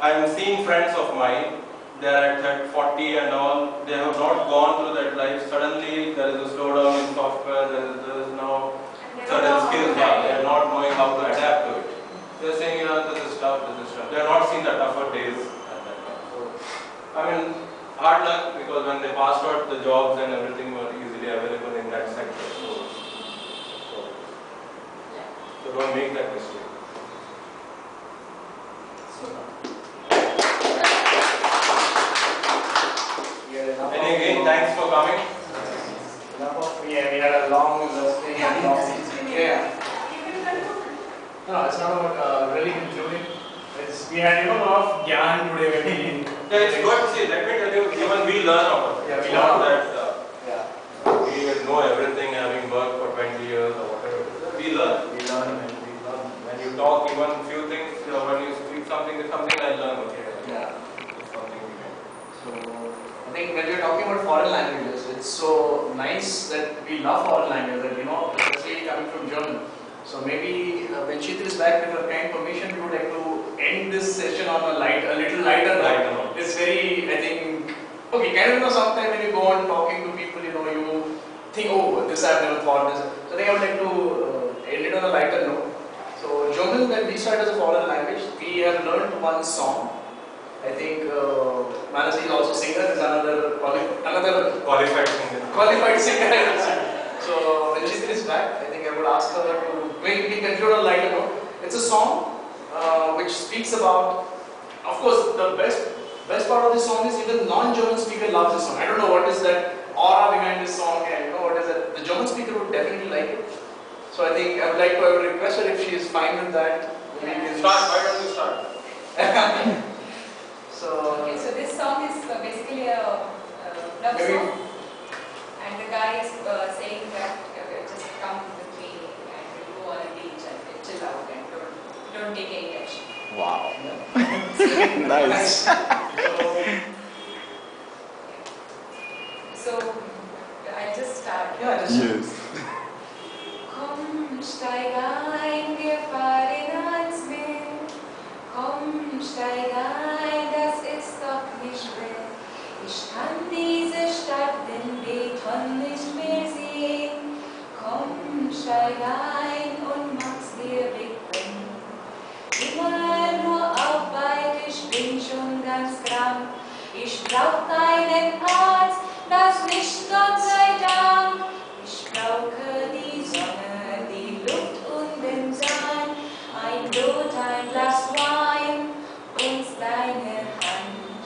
I am seeing friends of mine, they are at 40 and all, they have not gone through that life. Suddenly there is a slowdown in software, there is now certain skills, they are not knowing how to adapt to it. They are saying, this is tough, this is tough. They have not seen the tougher days at that time. So, I mean, hard luck, because when they passed out, the jobs and everything were easily available in that sector. So don't make that mistake. And again, thanks for coming. We had a long thing. Yeah. No, it's not about really concluding. We had a lot of gyan today. Yeah, it's good. See, let me tell you, even we learn out of it. Yeah, we learn that we know everything, having worked for 20 years or whatever. We learn. When you talk, even few things, when you speak something I learn. Okay. Yeah. It's something we can. So I think when we're talking about foreign languages, it's so nice that we love foreign languages, especially coming from German. So maybe when Sheetal is back, with her kind permission, we would like to end this session on a little lighter note. It's very, I think, okay, kind of sometime when you go on talking to people, you think, oh, this I've never thought this. So I think I would like to end it on a lighter note. So German, when we started as a foreign language, we have learned one song. I think Manasi is also singer, is another Qualified singer. Qualified singer. So when Sheetal is back, I think I would ask her to maybe conclude on a lighter note. It's a song which speaks about, of course, the best part of this song is even non-German speaker loves this song. I don't know what is that aura behind this song, and what is that. The German speaker would definitely like it. So I think I would like to request her if she is fine with that. Start. Why don't you start? Okay, so this song is basically a love song, and the guy is saying that just come with me and we'll go on a beach and chill out and don't take any action. Wow. Nice. So I just start. Yes. Komm, steig ein, wir fahren ans Meer. Komm, steig ein, das ist doch nicht schwer. Ich kann diese Stadt in Beton nicht mehr sehen. Komm, steig ein und mach's dir bequem. Immer nur Arbeit, ich bin schon ganz krank. Ich brauch keinen Arzt, das nicht Gott sei Dank. Ich brauch ein Glas Wein und deine Hand.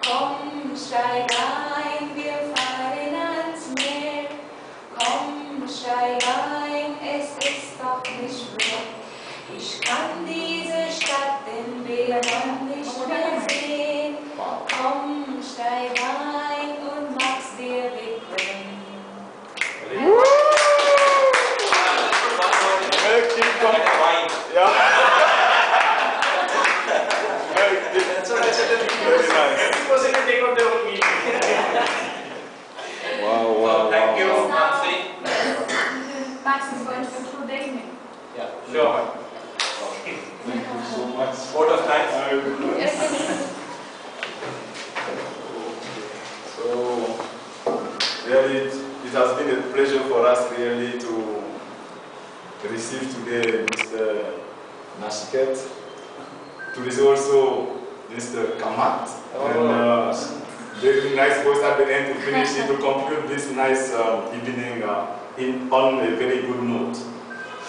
Komm, steig ein, wir fahren ans Meer. Komm, steig ein, es ist doch nicht schwer. Ich kann diese Stadt in Berlin nicht mehr sehen. Komm, steig ein und mach's dir bequem. Wow. Thank you, Nancy. Max is going to conclude the evening. Yeah, sure. Thank you so much. Vote of thanks. Yes. So, really, it has been a pleasure for us really to receive today Mr. Nashiket, to receive also Mr. Kamat, and very nice voice at the end to finish it, to conclude this nice evening on a very good note.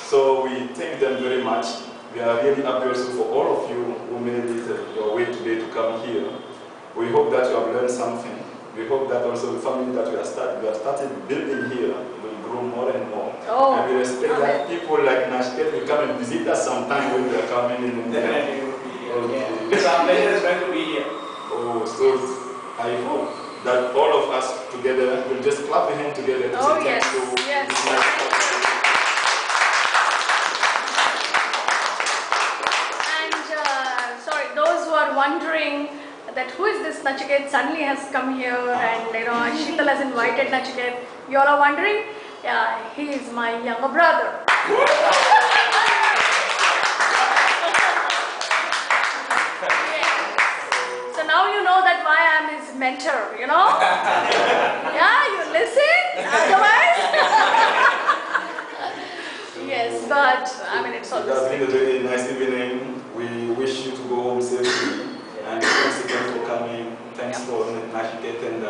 So we thank them very much. We are really happy also for all of you who made it your way today to come here. We hope that you have learned something. We hope that also the family that we have started building here will grow more and more. Oh, and we expect that people like Nashket will come and visit us sometime when we are coming in India. It's our pleasure to be here. Oh, so I hope that all of us together will just clap a hand together to say yes, thank you. yes. It's nice. And sorry, those who are wondering that who is this Nachiket suddenly has come here and Sheetal has invited Nachiket. You all are wondering? Yeah, he is my younger brother. So now you know that why I am his mentor, Yeah, you listen, otherwise. Yes, but I mean it's always. It has been a very nice evening. We wish you to go home safely. And thanks again for coming. Thanks for Nashiket and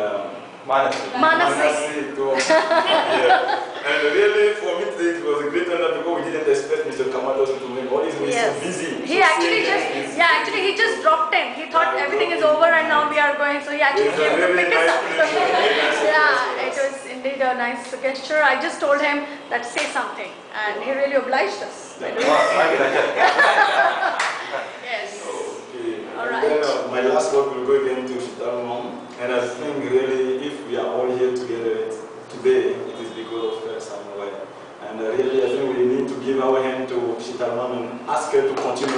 Manasi. And really, for me today, it was a great honor because we didn't expect Mr. Kamato to make all his ways so busy. He actually he just dropped in. He thought everything is over and now we are going. So he actually came to pick us up. Yeah, it was indeed a nice gesture. I just told him that say something, and he really obliged us. Yes. All right. Then, my last word will go again to Shital Mom. And I think really, if we are all here together today, it is because of her somewhere. And really, I think we need to give our hand to Shital Mom and ask her to continue.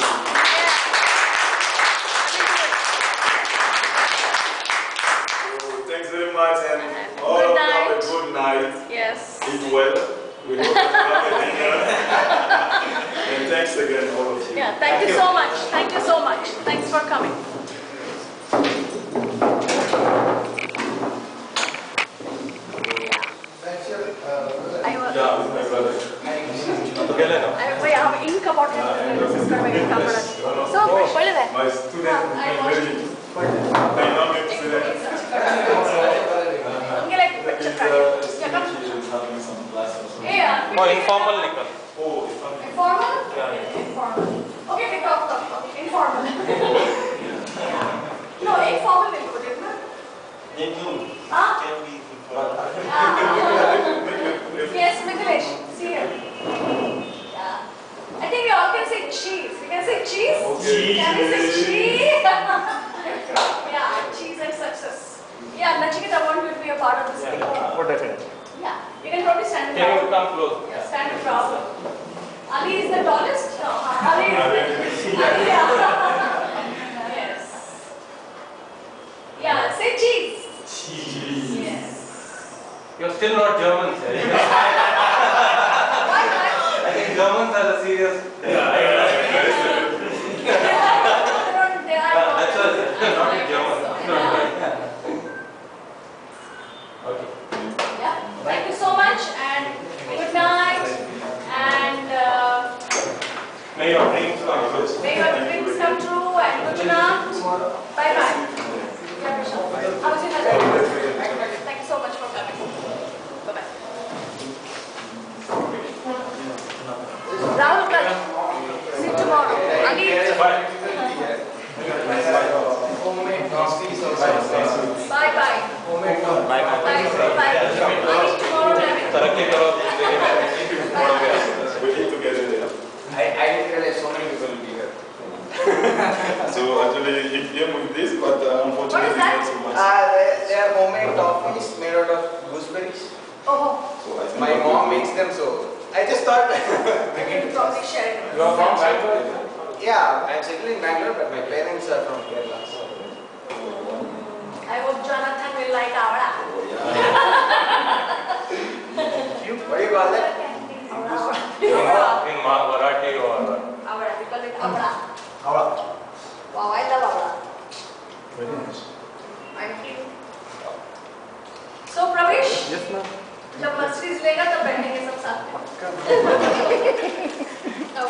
So, thanks very much, and all of you have a good night. Yes. Eat well. We hope that you have a dinner. And thanks again, all of you. Yeah, thank you so much. Thank you so much. Thanks for coming. I have ink about him. So, what is that? My student is very dynamic student. Informal Nikal. Informal? Informal. Okay, we talk. Informal. No, informal will put it, no? Can be Yes, Mithilesh, see here. Yeah. I think we all can say cheese. We can say cheese? Okay. Can we say cheese? Yeah, cheese and success. Yeah, Nachiket, I want you to be a part of this thing. Oh, definitely. Yeah, you can probably stand Can you proud. come close? Yeah, stand proud. Ali is the tallest? No, Ali is the... Ali, yeah. Yes. Yeah, say cheese. Cheese. Yes. You're still not German, sir. Why not? I think Germans are the serious. They are That's why they're not in German. Okay. Yeah. Thank you so much and good night and May your dreams come true. may your dreams come true and good night. Bye bye. Yeah, Prashant. How was your husband? Thank you so much for coming. Bye bye. Rahul, see you tomorrow. Ali Homemade coffees also. Bye bye. Homemade coffee. Bye bye. I mean tomorrow night. तरक्की करो जिंदगी में मोड़ गया We eat together there. I didn't realize so many people will be here. So actually it came with this, but unfortunately What is that? not so much. They are homemade toffees made out of gooseberries. Oh, So I think My mom makes them, so I just thought bring you it. probably share it. You are from Bangalore? Yeah, I'm settled in Bangalore, but my parents are from Kerala. So. I hope Jonathan will like Avada. What do you call that? Avada. in Marathi or Avada. We call it Avada. Avada. Wow, I love Avada. Very nice. Thank you. So Pravesh, Yes, ma'am. जब Mercedes लेगा तब बैठेंगे सब साथ में.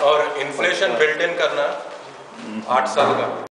और inflation built in करना 8 साल का